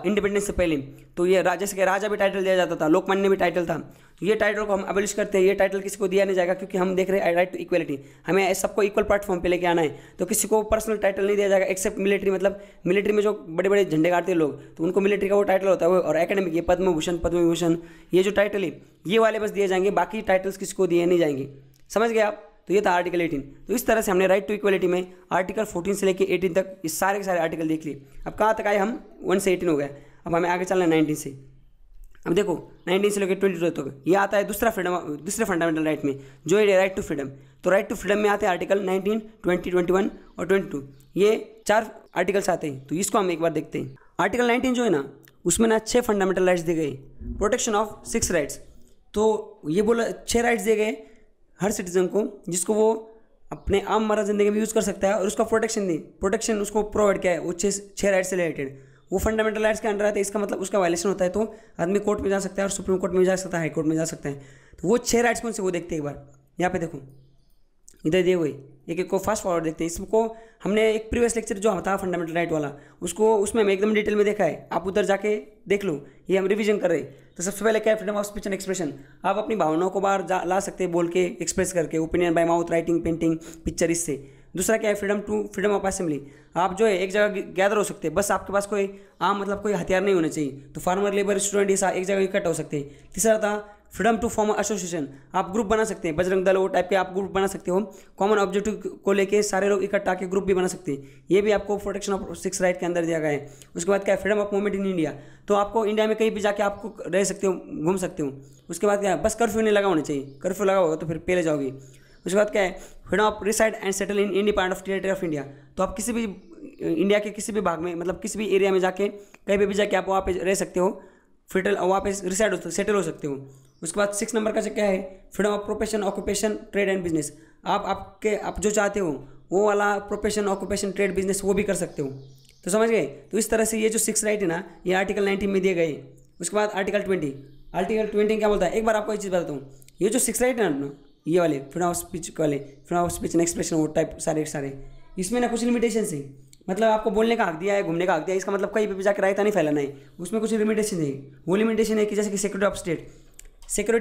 इंडिपेंडेंस से पहले, तो ये जैसे कि राजा भी टाइटल दिया जाता था, लोकमान्य भी टाइटल था। तो ये टाइटल को हम अबॉलिश करते हैं, ये टाइटल किसी को दिया नहीं जाएगा, क्योंकि हम देख रहे हैं राइट टू इक्वलिटी, हमें सबको इक्वल प्लेटफॉर्म पे लेके आना है। तो किसी को पर्सनल टाइटल नहीं दिया जाएगा एक्सेप्ट मिलिट्री, मतलब मिलिट्री में जो बड़े बड़े झंडे गाड़ते हैं लोग, तो उनको मिलिट्री का वो टाइटल होता है। और एकेडमिक ये पद्म भूषण, पद्म विभूषण, ये जो टाइटल है ये वाले बस दिए जाएंगे, बाकी टाइटल्स किसी को दिए नहीं जाएंगे। समझ गए आप। तो ये था आर्टिकल 18। तो इस तरह से हमने राइट टू इक्वलिटी में आर्टिकल 14 से लेकर 18 तक इस सारे के सारे आर्टिकल देख लिए। अब कहाँ तक आए हम, 1 से 18 हो गया। अब हमें आगे चलना है 19 से। अब देखो 19 से लेकर 22 तक ये आता है दूसरे फंडामेंटल राइट में, जो है राइट टू फ्रीडम। तो राइट टू फ्रीडम में आते हैं आर्टिकल 19, 20, 21 और 22, ये 4 आर्टिकल्स आते हैं। तो इसको हम एक बार देखते हैं। आर्टिकल 19 जो है ना, उसमें ना 6 फंडामेंटल राइट्स दिए गए, प्रोटेक्शन ऑफ 6 राइट्स। तो ये बोला 6 राइट्स दिए गए हर सिटीजन को, जिसको वो अपने आम मर्रा ज़िंदगी में यूज़ कर सकता है, और उसका प्रोटेक्शन उसको प्रोवाइड किया है वो 6 राइट्स से रिलेटेड। वो फंडामेंटल राइट्स के अंडर आते हैं। इसका मतलब उसका वायलेशन होता है तो आदमी कोर्ट में जा सकता है, और सुप्रीम कोर्ट में जा सकता है, हाई कोर्ट में जा सकता है। तो वो 6 राइट्स कौन से वो देखते हैं एक बार। यहाँ पे देखो इधर दिए हुए एक एक को फास्ट फॉरवर्ड देखते हैं। इसको हमने एक प्रीवियस लेक्चर जो था फंडामेंटल राइट वाला, उसमें हम एकदम डिटेल में देखा है, आप उधर जाके देख लो, ये हम रिवीजन कर रहे हैं। तो सबसे पहले क्या है, freedom of speech and expression. आप अपनी भावनाओं को बाहर ला सकते हैं, बोल के, एक्सप्रेस करके, opinion by mouth, writing, painting, picture, इससे। दूसरा क्या है, फ्रीडम ऑफ असेंबली। आप जो है एक जगह गैदर हो सकते हैं, बस आपके पास कोई मतलब कोई हथियार नहीं होना चाहिए। तो फार्मर, लेबर, स्टूडेंट ये एक जगह इकट्ठा हो सकते हैं। तीसरा था फ्रीडम टू फॉर्म एसोसिएशन। आप ग्रुप बना सकते हैं, बजरंग दल वो टाइप के आप ग्रुप बना सकते हो। कॉमन ऑब्जेक्टिव को लेके सारे लोग इकट्ठा के ग्रुप भी बना सकते हैं, ये भी आपको प्रोटेक्शन ऑफ 6 राइट के अंदर दिया गया है। उसके बाद क्या है, freedom of movement in India. तो आपको इंडिया में कहीं भी जाके आपको रह सकते हो, घूम सकते हो। उसके बाद क्या है, बस कर्फ्यू नहीं लगा होना चाहिए, कर्फ्यू लगा होगा तो फिर पहले जाओगे। उसके बाद क्या है, freedom of reside and settle in any part of territory of India. तो आप किसी भी इंडिया के किसी भी भाग में, मतलब किसी भी एरिया में जाके कहीं पे भी जाके आप वहाँ पे रह सकते हो, वहाँ पे रिसाइड हो, सेटल हो सकते हो। उसके बाद 6 नंबर का क्या है, freedom of profession, occupation, trade and business. आप जो चाहते हो वो वाला प्रोफेशन, ऑक्यूपेशन, ट्रेड, बिजनेस वो भी कर सकते हो। तो समझ गए। तो इस तरह से ये जो 6 राइट है ना, ये आर्टिकल 19 में दिए गए। उसके बाद आर्टिकल 20 क्या बोलता है, एक बार आपको एक चीज़ बताता हूँ। ये जो 6 राइट है ना, ये वाले फ्रीडम ऑफ स्पीच वाले, freedom of speech and expression, वो टाइप सारे इसमें ना कुछ लिमिटेशन है। मतलब आपको बोलने का हक दिया है, घूमने का हक दिया है, इसका मतलब कहीं पे जाकर रायता नहीं फैलाना है। उसमें कुछ लिमिटेशन है। वो लिमिटेशन है कि जैसे कि सिक्योरिटी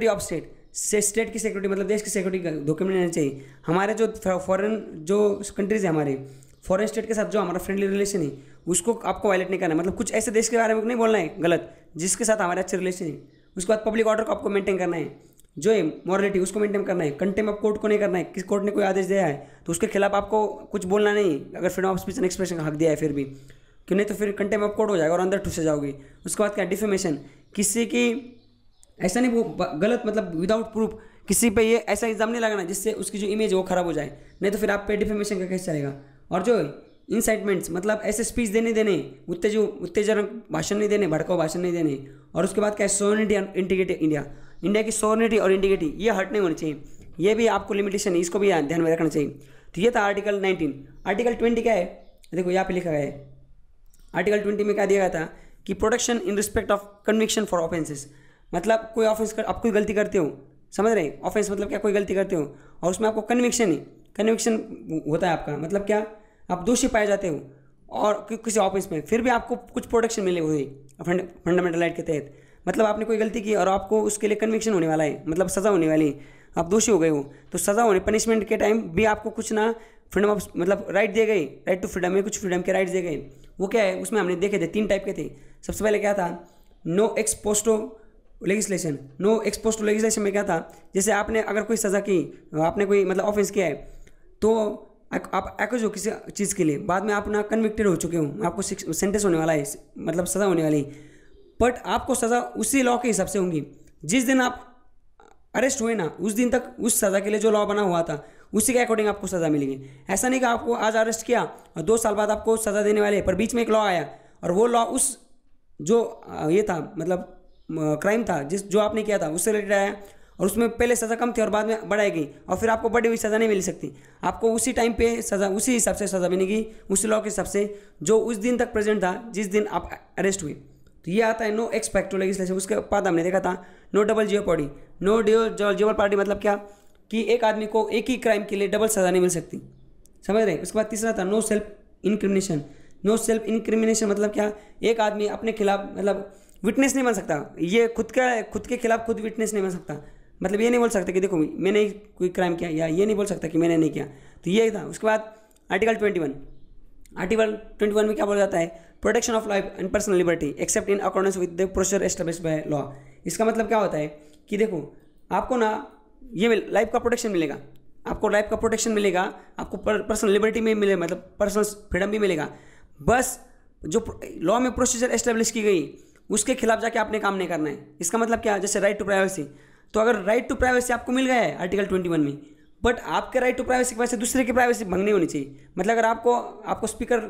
ऑफ स्टेट की सिक्योरिटी, मतलब देश की सिक्योरिटी धोखे में नहीं रहना चाहिए। हमारे जो फॉरेन जो कंट्रीज़ है, हमारे फॉरेन स्टेट के साथ जो हमारा फ्रेंडली रिलेशन है, उसको आपको वायलेट नहीं करना है। मतलब कुछ ऐसे देश के बारे में नहीं बोलना है गलत जिसके साथ हमारे अच्छे रिलेशन है। उसके बाद पब्लिक ऑर्डर को आपको मेंटेन करना है, जो है मॉरलिटी उसको मेंटेन करना है। कंटेम्प्ट ऑफ कोर्ट को नहीं करना है, किस कोर्ट ने कोई आदेश दिया है तो उसके खिलाफ आपको कुछ बोलना नहीं, अगर freedom of speech and expression का हक दिया है फिर भी, क्यों नहीं तो फिर कंटेम्प्ट ऑफ कोर्ट हो जाएगा और अंदर ठुस जाओगे। उसके बाद क्या, डिफेमेशन। किसी की ऐसा नहीं, वो गलत मतलब विदाउट प्रूफ किसी पे ये ऐसा इल्ज़ाम नहीं लगाना जिससे उसकी जो इमेज है वो खराब हो जाए, नहीं तो फिर आप पे डिफेमेशन का केस चलेगा। और जो इंसाइटमेंट्स, मतलब ऐसे स्पीच देने उत्तेजनक भाषण नहीं देने, भड़काऊ भाषण नहीं देने। और उसके बाद क्या है, सोवरेनिटी एंड इंटीग्रिटी। इंडिया की सोवरेनिटी और इंटीग्रिटी ये हर्ट नहीं होनी चाहिए, ये भी आपको लिमिटेशन है, इसको भी ध्यान में रखना चाहिए। तो ये था आर्टिकल 19। आर्टिकल 20 क्या है, देखो यहाँ पे लिखा गया है। आर्टिकल 20 में क्या दिया गया था कि protection in respect of conviction for offences. मतलब कोई ऑफेंस कर, आप कोई गलती करते हो, समझ रहे हैं, ऑफेंस मतलब क्या, कोई गलती करते हो और उसमें आपको कन्विक्शन होता है आपका, मतलब क्या, आप दोषी पाए जाते हो और किसी ऑफेंस में, फिर भी आपको कुछ प्रोटेक्शन मिले हुए फंडामेंटल राइट के तहत, मतलब आपने कोई गलती की और आपको उसके लिए कन्विक्शन होने वाला है, मतलब सज़ा होने वाली है, आप दोषी हो गए हो, तो सज़ा होने पनिशमेंट के टाइम भी आपको कुछ ना फ्रीडम ऑफ मतलब राइट दिए गए, राइट टू फ्रीडम में कुछ फ्रीडम के राइट्स दिए गए। वो क्या है, उसमें हमने देखे थे 3 टाइप के थे। सबसे पहले क्या था, नो एक्सपोस्टो लेजिस्लेशन। नो एक्सपोस्टो लेजिस्लेशन में क्या था, जैसे आपने अगर कोई सज़ा की, आपने कोई मतलब ऑफेंस किया है, तो आप एक्यूज हो किसी चीज़ के लिए, बाद में आप ना कन्विक्टेड हो चुके हो, आपको सेंटेंस होने वाला है, मतलब सज़ा होने वाली, बट आपको सज़ा उसी लॉ के हिसाब से होंगी। जिस दिन आप अरेस्ट हुए ना, उस दिन तक उस सज़ा के लिए जो लॉ बना हुआ था उसी के अकॉर्डिंग आपको सज़ा मिलेगी। ऐसा नहीं कि आपको आज अरेस्ट किया और 2 साल बाद आपको सज़ा देने वाले, पर बीच में एक लॉ आया और वो लॉ उस जो ये था मतलब क्राइम था जो आपने किया था उससे रिलेटेड आया और उसमें पहले सज़ा कम थी और बाद में बढ़ाई गई और फिर आपको बढ़ी हुई सज़ा नहीं मिल सकती। आपको उसी टाइम पे सज़ा उसी हिसाब से सज़ा मिलेगी, उसी लॉ के हिसाब से जो उस दिन तक प्रेजेंट था जिस दिन आप अरेस्ट हुए। तो ये आता है नो एक्स फैक्टो लेजिस्लेशन। उसके बाद हमने देखा था no double jeopardy. No jeopardy मतलब क्या कि एक आदमी को एक ही क्राइम के लिए डबल सज़ा नहीं मिल सकती, समझ रहे हैं। उसके बाद तीसरा था no self incrimination. No self incrimination मतलब क्या, एक आदमी अपने खिलाफ मतलब विटनेस नहीं बन सकता, ये खुद के खिलाफ खुद विटनेस नहीं बन सकता, मतलब ये नहीं बोल सकता कि देखो मैंने कोई क्राइम किया, या ये नहीं बोल सकता कि मैंने नहीं किया। तो ये था। उसके बाद आर्टिकल 21 में क्या बोला जाता है, protection of life and personal liberty accept in accordance with the procedure established by law. इसका मतलब क्या होता है कि देखो आपको ना ये लाइफ का प्रोटेक्शन मिलेगा, आपको लाइफ का प्रोटेक्शन मिलेगा, आपको पर्सनल लिबर्टी में मिलेगा, मतलब पर्सनल फ्रीडम भी मिलेगा, बस जो लॉ में प्रोसीजर एस्टेब्लिश की गई उसके खिलाफ जाके आपने काम नहीं करना है। इसका मतलब क्या, जैसे राइट टू प्राइवेसी, तो अगर राइट टू प्राइवेसी आपको मिल गया है आर्टिकल 21 में, बट आपके राइट टू प्राइवेसी की वजह से दूसरे की प्राइवेसी भंग नहीं होनी चाहिए। मतलब अगर आपको स्पीकर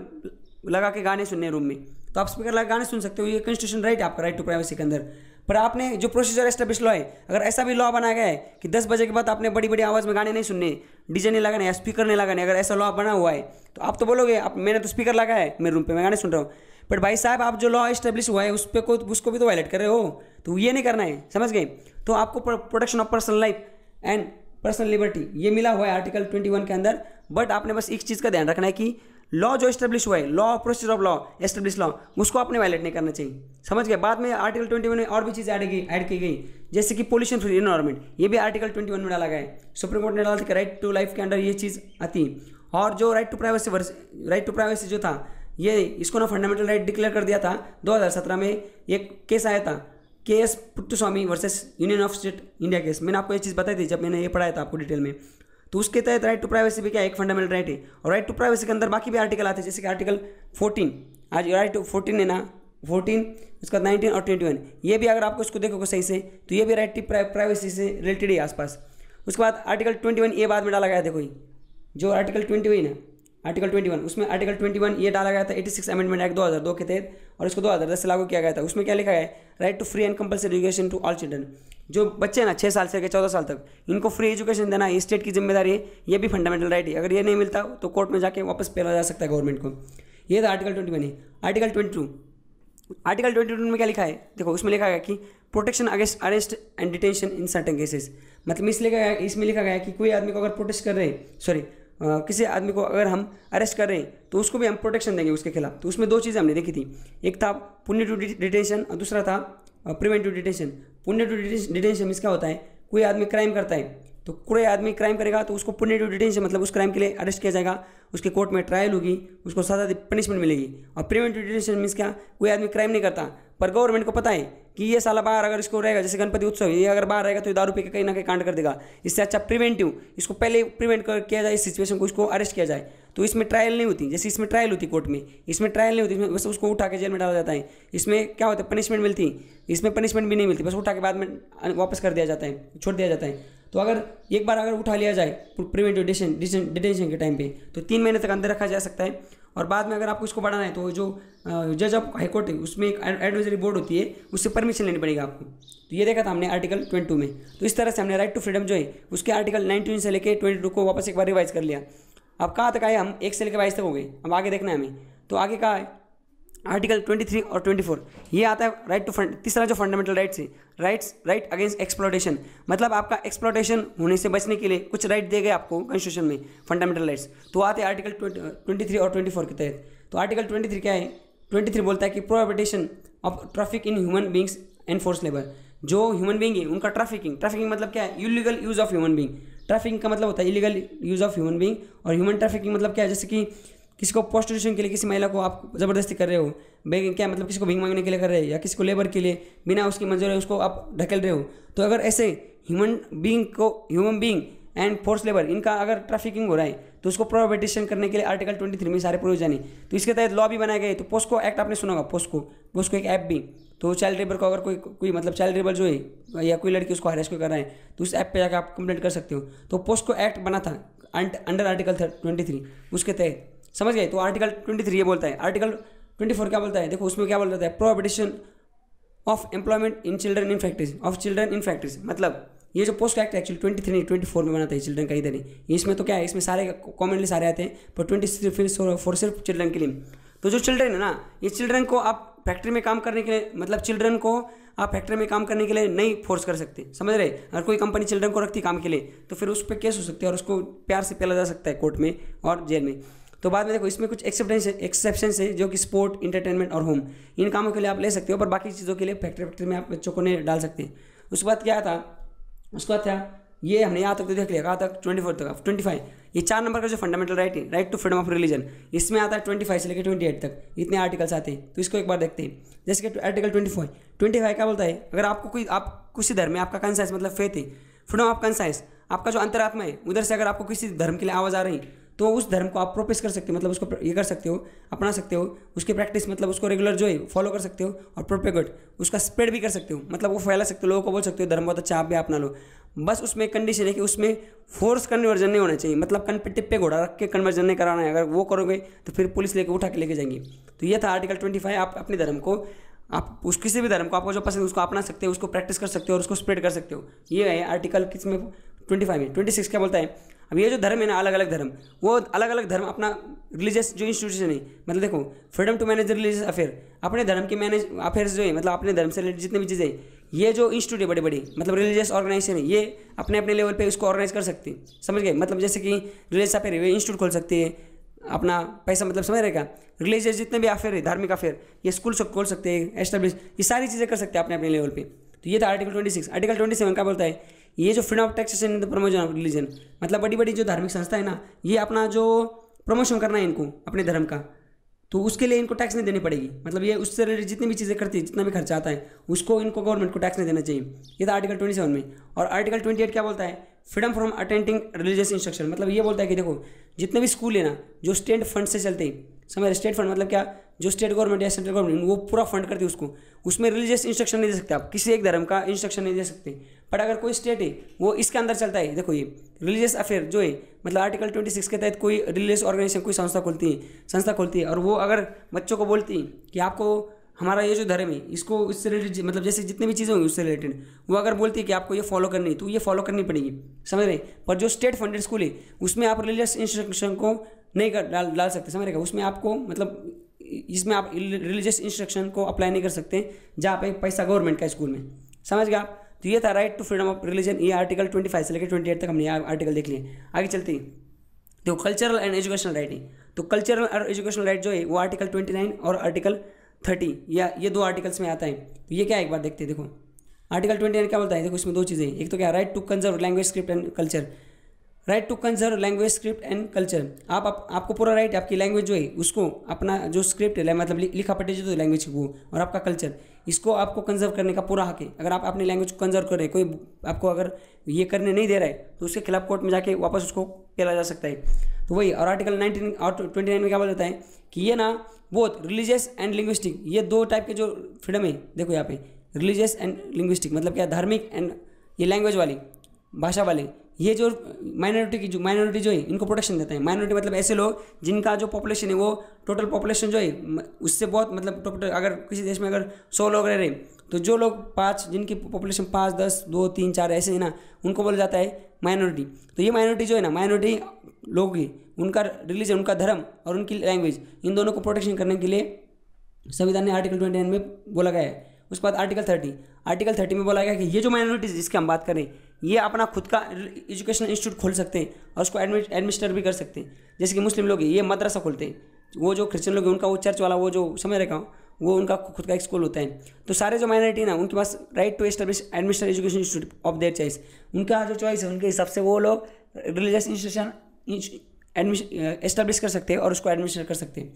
लगा के गाने सुनने रूम में, तो आप स्पीकर लगा गाने सुन सकते हो, ये कॉन्स्टिट्यूशन राइट है आपका राइट टू प्राइवेसी के अंदर। पर आपने जो प्रोसीजर एस्टेब्लिश लॉ है, अगर ऐसा भी लॉ बनाया गया है कि 10 बजे के बाद आपने बड़ी बड़ी आवाज़ में गाने नहीं सुनने, डीजे नहीं लगाने या स्पीकर नहीं लगाने, अगर ऐसा लॉ बना हुआ है तो आप तो बोलोगे मैंने तो स्पीकर लगाया है मेरे रूम पे, मैं गाने सुन रहा हूँ, बट भाई साहब आप जो लॉ एस्टेब्लिश हुआ है उसको भी तो वायलेट कर रहे हो, तो ये नहीं करना है, समझ गए। तो आपको protection of personal life and personal liberty ये मिला हुआ है आर्टिकल 21 के अंदर, बट आपने बस एक चीज़ का ध्यान रखना है कि लॉ जो एस्टेब्लिश हुआ है, law procedure of law establish law, उसको आपने वायलेट नहीं करना चाहिए, समझ गए। बाद में आर्टिकल 21 में और भी चीज़ें ऐड की गई, जैसे कि पोल्यूशन फ्री एनवायरमेंट, ये भी आर्टिकल 21 में डाला गया है। सुप्रीम कोर्ट ने डाला था कि राइट टू लाइफ के अंडर ये चीज़ आती है। और जो राइट टू प्राइवेसी जो था, ये इसको ना फंडामेंटल राइट डिक्लेयर कर दिया था 2017 में। एक केस आया था KS Puttaswamy versus union of state India case, मैंने आपको ये चीज़ बताई थी जब मैंने ये पढ़ाया था आपको डिटेल में। तो उसके तहत राइट टू प्राइवेसी भी क्या एक फंडामेंटल राइट है, और राइट टू प्राइवेसी के अंदर बाकी भी आर्टिकल आते हैं, जैसे कि आर्टिकल 14, आज राइट टू 14 है ना, 14 उसका 19 और 21, ये भी अगर आपको इसको देखोगे सही से तो ये भी राइट टू प्राइवेसी से रिलेटेड है आसपास। उसके बाद आर्टिकल 21 ये बाद में डाला गया, देखो जो आर्टिकल 21 है, आर्टिकल 21 उसमें आर्टिकल 21 ये डाला गया था 86 अमेंडमेंट एक्ट 2002 के तहत, और इसको 2010 से लागू किया गया था। उसमें क्या लिखा है, right to free and compulsory education to all children. जो बच्चे हैं ना 6 साल से लेकर 14 साल तक, इनको फ्री एजुकेशन देना ये स्टेट की जिम्मेदारी है, ये भी फंडामेंटल राइट है। अगर ये नहीं मिलता तो कोर्ट में जाके वापस पेला जा सकता है गवर्नमेंट को। ये था आर्टिकल 21 है। आर्टिकल 22 में क्या लिखा है, देखो उसमें लिखा गया कि protection against arrest and detention in certain cases. मतलब इसमें लिखा गया है कि कोई आदमी को अगर प्रोटेस्ट कर रहे हैं, किसी आदमी को अगर हम अरेस्ट कर रहे हैं तो उसको भी हम प्रोटेक्शन देंगे उसके खिलाफ। तो उसमें 2 चीज़ें हमने देखी थी, एक था पुनिटिव डिटेंशन और दूसरा था प्रिवेंटिव डिटेंशन। पुनिटिव डिटेंशन में क्या होता है, कोई आदमी क्राइम करता है तो कोई आदमी क्राइम करेगा तो उसको पुनिटिव डिटेंशन मतलब उस क्राइम के लिए अरेस्ट किया जाएगा, उसके कोर्ट में ट्रायल होगी, उसको सज़ा पनिशमेंट मिलेगी। और प्रिवेंटिव डिटेंशन मीन्स क्या, कोई आदमी क्राइम नहीं करता पर गवर्नमेंट को पता है कि ये साला बाहर अगर इसको रहेगा, जैसे गणपति उत्सव ये अगर बाहर रहेगा तो ये दारू पी के कहीं ना कहीं कांड कर देगा, इससे अच्छा प्रिवेंटिव इसको पहले प्रिवेंट किया जाए, इस सिचुएशन को इसको अरेस्ट किया जाए। तो इसमें ट्रायल नहीं होती, जैसे इसमें ट्रायल होती कोर्ट में, इसमें ट्रायल नहीं होती, इसमें बस उसको उठा के जेल में डाला जाता है। इसमें क्या होता है, पनिशमेंट मिलती, इसमें पनिशमेंट भी नहीं मिलती, बस उठा के बाद में वापस कर दिया जाता है, छोड़ दिया जाता है। तो अगर एक बार अगर उठा लिया जाए प्रिवेंटिव डिटेंशन के टाइम पे तो 3 महीने तक अंदर रखा जा सकता है। और बाद में अगर आपको इसको बढ़ाना है तो जो जज ऑफ हाईकोर्ट है उसमें एक एडवाइजरी बोर्ड होती है, उससे परमिशन लेनी पड़ेगी आपको। तो ये देखा था हमने आर्टिकल 22 में। तो इस तरह से हमने राइट टू फ्रीडम जो है उसके आर्टिकल 19 से लेकर 22 को वापस एक बार रिवाइज कर लिया। अब कहाँ तक आए हम, 1 से लेकर 22 तक हो गए। अब आगे देखना है हमें, तो आगे कहाँ है, आर्टिकल 23 और 24 ये आता है राइट टू फंड। तीसरा जो फंडामेंटल राइट्स है, राइट अगेंस्ट एक्सप्लॉयटेशन, मतलब आपका एक्सप्लॉयटेशन होने से बचने के लिए कुछ राइट दिए गए आपको कॉन्स्टिट्यूशन में, फंडामेंटल राइट्स, तो आते हैं आर्टिकल 23 और 24 के तहत। तो आर्टिकल 23 क्या है? 23 बोलता है कि prohibition of traffic in human beings and force labour. जो ह्यूमन बींग है उनका ट्रैफिकिंग मतलब क्या है? Illegal use of human being. Trafficking का मतलब होता है illegal use of human being, और ह्यूमन ट्रैफिकिंग मतलब क्या है? जैसे कि किसी को प्रोस्टिट्यूशन के लिए किसी महिला को आप ज़बरदस्ती कर रहे हो, क्या मतलब किसी को भीख मांगने के लिए कर रहे हो, या किसी को लेबर के लिए बिना उसकी मंजूरी उसको आप ढकेल रहे हो। तो अगर ऐसे human being and force labour इनका अगर ट्रैफिकिंग हो रहा है तो उसको प्रोहिबिशन करने के लिए आर्टिकल 23 में सारे प्रोविजन है। तो इसके तहत लॉ भी बनाए गए। तो पोस्को एक्ट आपने सुना होगा, पोस्को एक ऐप भी। तो चाइल्ड लेबर को अगर कोई मतलब चाइल्ड लेबर जो है या कोई लड़की उसको हरेस को कर रहा है तो उस ऐप पे जाकर आप कंप्लेंट कर सकते हो। तो पोस्को एक्ट बना था अंडर आर्टिकल 23 उसके तहत, समझ गए। तो आर्टिकल 23 ये बोलता है। आर्टिकल 24 क्या बोलता है? देखो उसमें क्या बोल रहा है? Prohibition of employment in children in factories, मतलब ये जो पोस्ट एक्ट एक्चुअली 24 में बना था चिल्ड्रन का, इधर ही इसमें तो क्या है, इसमें सारे कॉमनली सारे आते हैं, पर 24 सिर्फ चिल्ड्रन के लिए। तो जो चिल्ड्रन है ना, ये चिल्ड्रन को आप फैक्ट्री में काम करने के लिए, मतलब चिल्ड्रन को आप फैक्ट्री में काम करने के लिए नहीं फोर्स कर सकते, समझ रहे? अगर कोई कंपनी चिल्ड्रन को रखती काम के लिए तो फिर उस पर केस हो सकते हैं और उसको प्यार से पेला जा सकता है कोर्ट में और जेल में। तो बाद में देखो इसमें कुछ एक्सेप्शन है जो कि स्पोर्ट, इंटरटेनमेंट और होम, इन कामों के लिए आप ले सकते हो, पर बाकी चीज़ों के लिए फैक्ट्री में आप बच्चों को नहीं डाल सकते। उसके बाद क्या था? उसके बाद था ये हमने यहाँ तक तो देख लिया, कहाँ तक? 24 तक। 25 ये 4 नंबर का जो फंडामेंटल राइट है, right to freedom of religion, इसमें आता है 25 से लेकर 28 तक, इतने आर्टिकल्स आते हैं। तो इसको एक बार देखते हैं। जैसे कि आर्टिकल 25 क्या बोलता है? अगर आपको आप किसी धर्म में आपका कंसाइंस मतलब फेथ है, फ्रीडम ऑफ कंसाइंस, आपका जो अंतरात्मा है उधर से अगर आपको किसी धर्म के लिए आवाज़ आ रही तो उस धर्म को आप प्रोपेस कर सकते हो, मतलब उसको ये कर सकते हो, अपना सकते हो, उसकी प्रैक्टिस मतलब उसको रेगुलर जो है फॉलो कर सकते हो, और प्रोपेगेट उसका स्प्रेड भी कर सकते हो, मतलब वो फैला सकते हो, लोगों को बोल सकते हो धर्म बहुत अच्छा, आप भी अपना लो। बस उसमें कंडीशन है कि उसमें फोर्स कन्वर्जन नहीं होना चाहिए, मतलब कन पे टिप्पे घोड़ा रख के कन्वर्जन नहीं कराना है। अगर वो करोगे तो फिर पुलिस लेके उठा के लेके जाएंगी। तो ये था आर्टिकल 25। आप अपने धर्म को, आप उस किसी भी धर्म को आपको जो पसंद है उसको अपना सकते हो, उसको प्रैक्टिस कर सकते हो और उसको स्प्रेड कर सकते हो। ये है आर्टिकल किसमें? 25 में। 26 क्या बोलता है? अब ये जो धर्म है ना, अलग अलग धर्म, वो अलग अलग धर्म अपना रिलीजियस जो इंस्टीट्यूशन है, मतलब देखो freedom to manage religious affair, अपने धर्म के मैनेज अफेयर्स जो है, मतलब अपने धर्म से रिलेटेड जितनी भी चीज़ें, ये जो इंस्टीट्यूट है बड़े बड़े, मतलब रिलीजियस ऑर्गेनाइजेशन है, ये अपने अपने लेवल पे इसको ऑर्गेनाइज कर सकते हैं, समझ गए? मतलब जैसे कि रिलीजियस अफेयर है, इंस्टीट्यूट खोल सकते हैं, अपना पैसा मतलब समझ रहेगा। रिलीजियस जितने भी अफेयर है, धार्मिक अफेयर, ये स्कूल सब खोल सकते हैं, एस्टेब्लिश, ये सारी चीज़ें कर सकते हैं अपने अपने लेवल पे। तो ये था आर्टिकल 26। आर्टिकल 27 क्या बोलता है? ये जो freedom of taxation in the promotion of religion, मतलब बड़ी बड़ी जो धार्मिक संस्था है ना, ये अपना जो प्रमोशन करना है इनको अपने धर्म का, तो उसके लिए इनको टैक्स नहीं देनी पड़ेगी, मतलब ये उससे रिलेटेड जितनी भी चीज़ें करती है, जितना भी खर्चा आता है उसको इनको गवर्नमेंट को टैक्स नहीं देना चाहिए। ये था आर्टिकल 27 में। और आर्टिकल 28 क्या बोलता है? Freedom from attending religious instruction, मतलब ये बोलता है कि देखो जितने भी स्कूल है ना जो स्टेट फंड से चलते हैं, समझ, स्टेट फंड मतलब क्या? जो स्टेट गवर्नमेंट या सेंट्रल गवर्नमेंट वो पूरा फंड करती है उसको, उसमें रिलीजियस इंस्ट्रक्शन नहीं दे सकते आप, किसी एक धर्म का इंस्ट्रक्शन नहीं दे सकते। पर अगर कोई स्टेट है वो इसके अंदर चलता है, देखो ये रिलीजियस अफेयर जो है, मतलब आर्टिकल 26 के तहत कोई रिलीजियस ऑर्गेनाइजेशन कोई संस्था खोलती है और वो अगर बच्चों को बोलती है कि आपको हमारा ये जो धर्म है इसको इससे रिलेटेड, मतलब जैसे जितनी भी चीज़ें होंगी उससे रिलेटेड, वो अगर बोलती है कि आपको ये फॉलो करनी है तो ये फॉलो करनी पड़ेगी, समझ रहे? पर जो स्टेट फंडेड स्कूल है उसमें आप रिलीजियस इंस्ट्रक्शन को नहीं डाल सकते, समझ रहेगा? उसमें आपको मतलब इसमें आप रिलीजियस इंस्ट्रक्शन को अप्लाई नहीं कर सकते जहाँ पे पैसा गवर्नमेंट का स्कूल में, समझ गया? तो ये था right to freedom of religion, ये आर्टिकल 25 से लेकर 28 तक हमने आर्टिकल देख लिए। आगे चलते हैं। तो कल्चरल एंड एजुकेशनल राइट है, तो कल्चरल और एजुकेशनल राइट जो है वो आर्टिकल 29 और आर्टिकल 30 या ये 2 आर्टिकल्स में आता है। तो ये क्या है एक बार देखते हैं। देखो आर्टिकल 29 क्या बोलता है? देखो इसमें 2 चीज़ें, एक तो क्या, right to conserve language script and culture, right to conserve language script and culture, आपको पूरा राइट है आपकी लैंग्वेज जो है उसको, अपना जो स्क्रिप्ट है मतलब लिखा पढ़ी जो लैंग्वेज की वो, और आपका कल्चर, इसको आपको कंजर्व करने का पूरा हक है। अगर आप अपनी लैंग्वेज को कंजर्व कर रहे हैं, कोई आपको अगर ये करने नहीं दे रहा है तो उसके खिलाफ कोर्ट में जाके वापस उसको पेला जा सकता है। तो वही, और आर्टिकल 19 और 29 में क्या बोल जाता है कि ये ना बोथ रिलीजियस एंड लिंग्विस्टिक, ये 2 टाइप के जो फ्रीडम है, देखो यहाँ पे रिलीजियस एंड लिंग्विस्टिक मतलब क्या, धार्मिक एंड ये लैंग्वेज वाली, भाषा वाले, ये जो माइनॉरिटी जो है इनको प्रोटेक्शन देता है। माइनॉरिटी मतलब ऐसे लोग जिनका जो पॉपुलेशन है वो टोटल पॉपुलेशन जो है उससे बहुत, मतलब टोटल अगर किसी देश में अगर 100 लोग रह रहे तो जो लोग 5, जिनकी पॉपुलेशन 5, 10, 2, 3, 4 ऐसे है ना, उनको बोला जाता है माइनॉरिटी। तो ये माइनॉरिटी जो है ना, माइनॉरिटी लोग ही, उनका रिलीजन, उनका धर्म और उनकी लैंग्वेज, इन दोनों को प्रोटेक्शन करने के लिए संविधान ने आर्टिकल 29 में बोला गया है। उसके बाद आर्टिकल 30 में बोला गया कि ये जो माइनॉरिटीज जिसकी हम बात करें ये अपना खुद का एजुकेशनल इंस्टीट्यूट खोल सकते हैं और उसको एडमिनिस्टर भी कर सकते हैं। जैसे कि मुस्लिम लोग ये मदरसा खोलते हैं, वो जो क्रिश्चियन लोग हैं उनका वो चर्च वाला वो जो समझ रखा वो उनका खुद का एक स्कूल होता है। तो सारे जो माइनॉरिटी ना उनके पास right to establish administer education institute of their choice, उनका जो चॉइस है उनके हिसाब से वो लोग रिलीजियस इंस्टीट्यूशन एस्टेब्लिश कर सकते हैं और उसको एडमिनिस्टर कर सकते हैं।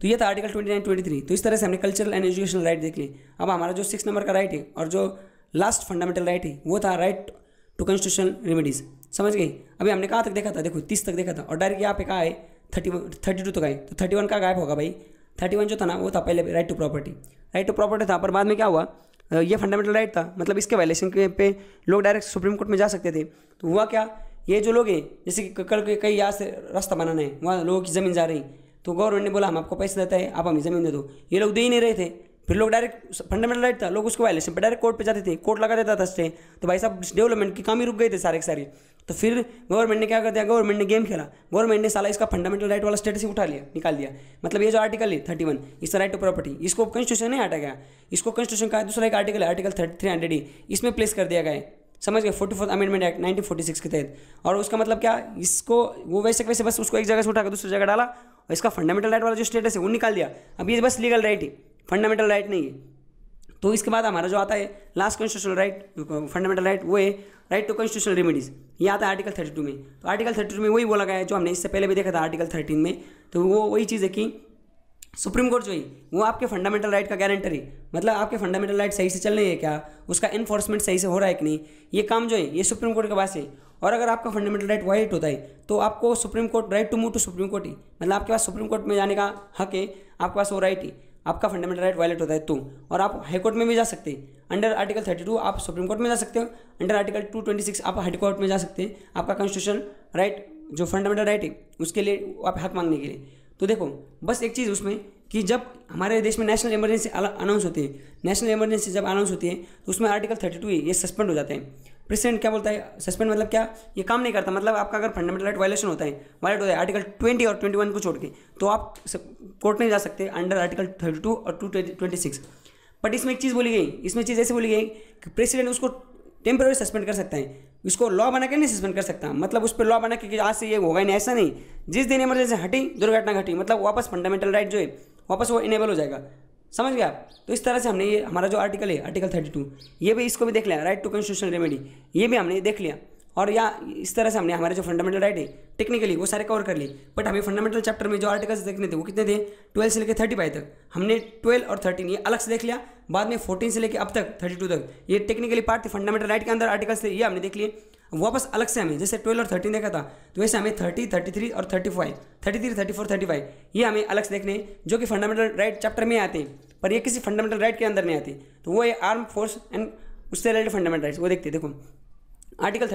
तो ये था आर्टिकल 29-23। तो इस तरह से हमने कल्चरल एंड एजुकेशनल राइट देख ली। अब हमारा जो 6 नंबर का राइट है और जो लास्ट फंडामेंटल राइट है वो था राइट टू कॉन्स्टिट्यूशनल रेमेडीज। समझ गई? अभी हमने कहाँ तक देखा था, देखो 30 तक देखा था और डायरेक्ट यहाँ पे कहाँ है 32 तक आए। तो 31 का गायब होगा भाई। 31 जो था ना वो था पहले राइट टू प्रॉपर्टी था, पर बाद में क्या हुआ, ये फंडामेंटल राइट था, मतलब इसके वायलेशन पे लोग डायरेक्ट सुप्रीम कोर्ट में जा सकते थे। तो हुआ क्या, ये जो लोग हैं जैसे कि कल के कई यहाँ से रास्ता बनाना है, वहाँ लोगों की ज़मीन जा रही, तो गवर्नमेंट ने बोला हम आपको पैसे देते हैं, आप हमें ज़मीन दे दो। ये लोग दे ही नहीं रहे थे, फिर लोग डायरेक्ट फंडामेंटल राइट था, लोग उसको वायलेशन पे डायरेक्ट कोर्ट पे जाते थे, कोर्ट लगा देता था स्टे। तो भाई साहब डेवलपमेंट की काम ही रुक गए थे सारे के सारे। तो फिर गवर्नमेंट ने क्या कर दिया, गवर्नमेंट ने गेम खेला, गवर्नमेंट ने साला इसका फंडामेंटल राइट वाला स्टेटस ही उठा लिया, निकाल दिया। मतलब ये जो आर्टिकल है 31 इसका राइट टू प्रॉपर्टी, इसको कॉन्स्टिट्यूशन नहीं हटा गया, इसको कॉन्स्टिट्यूशन का दूसरा एक आर्टिकल है आर्टिकल 300 इसमें प्लेस कर दिया गया है। समझ गए? 44th अमेंडमेंट एक्ट 1946 के तहत। और उसका मतलब क्या, इसको वो वैसे वैसे बस उसको एक जगह से उठाकर दूसरी जगह डाला और इसका फंडामेंटल राइट वाला जो स्टेटस है वो निकाल दिया। अब ये बस लीगल राइट है, फंडामेंटल राइट नहीं है। तो इसके बाद हमारा जो आता है last constitutional right, fundamental right, वो है राइट टू कॉन्स्टिट्यूशनल रेमेडीज। ये आता है आर्टिकल 32 में। तो आर्टिकल 32 में वही बोला गया है जो हमने इससे पहले भी देखा था आर्टिकल 13 में। तो वो वही चीज़ है कि सुप्रीम कोर्ट जो है वो आपके फंडामेंटल राइट का गारंटर है, मतलब आपके फंडामेंटल राइट सही से चल रही है क्या, उसका इन्फोर्समेंट सही से हो रहा है कि नहीं, ये काम जो है ये सुप्रीम कोर्ट के पास है। और अगर आपका फंडामेंटल राइट वायलेट होता है तो आपको supreme court right to move to supreme court है, मतलब आपके पास सुप्रीम कोर्ट में जाने का हक है, आपके पास वो राइट है। आपका फंडामेंटल राइट वायलेट होता है तो, और आप हाई कोर्ट में भी जा सकते हैं। अंडर आर्टिकल 32 आप सुप्रीम कोर्ट में जा सकते हो, अंडर आर्टिकल 226 आप हाई कोर्ट में जा सकते हैं आपका कॉन्स्टिट्यूशनल राइट जो फंडामेंटल राइट है उसके लिए आप हक मांगने के लिए। तो देखो बस एक चीज़ उसमें कि जब हमारे देश में नेशनल इमरजेंसी अनाउंस होती है, नेशनल इमरजेंसी जब अनाउंस होती है तो उसमें आर्टिकल 32 है ये सस्पेंड हो जाते हैं। प्रेसिडेंट क्या बोलता है, सस्पेंड मतलब क्या, ये काम नहीं करता, मतलब आपका अगर फंडामेंटल राइट वायलेट होता है आर्टिकल 20 और 21 को छोड़ के, तो आप कोर्ट नहीं जा सकते अंडर आर्टिकल 32 और 226। बट इसमें एक चीज़ बोली गई, इसमें चीज़ ऐसे बोली गई कि प्रेसिडेंट उसको टेम्पररी सस्पेंड कर सकता है, इसको लॉ बना के नहीं सस्पेंड कर सकता, मतलब उस पर लॉ बना के कि आज से ये होगा ही नहीं, ऐसा नहीं। जिस दिन इमरजेंसी हटी, दुर्घटना घटी, मतलब वापस फंडामेंटल राइट जो है वापस वो इनेबल हो जाएगा। समझ गया? तो इस तरह से हमने ये हमारा जो आर्टिकल है आर्टिकल 32 ये भी इसको भी देख लिया, राइट टू कॉन्स्टिट्यूशनल रेमेडी ये भी हमने देख लिया। और या इस तरह से हमने हमारे जो फंडामेंटल राइट है टेक्निकली वो सारे कवर कर लिए। बट हमें फंडामेंटल चैप्टर में जो आर्टिकल्स देखने थे वो कितने थे, 12 से लेकर 35 तक। हमने 12 और 13 ये अलग से देख लिया, बाद में 14 से लेकर अब तक 32 तक ये टेक्निकली पार्ट थे फंडामेंटल राइट के अंदर आर्टिकल्स थे, ये हमने देख लिए। वापस अलग से हमें जैसे 12 और 13 देखा था तो वैसे हमें 30, 33 और 35, 33, 34, 35 ये हमें अलग से देखने जो कि फंडामेंटल राइट चैप्टर में आते हैं, पर ये किसी फंडामेंटल राइट के अंदर नहीं आती। तो वो ये आर्म फोर्स एंड उससे रिलेटेड फंडामेंटल राइट्स वो देखते हैं। देखो आर्टिकल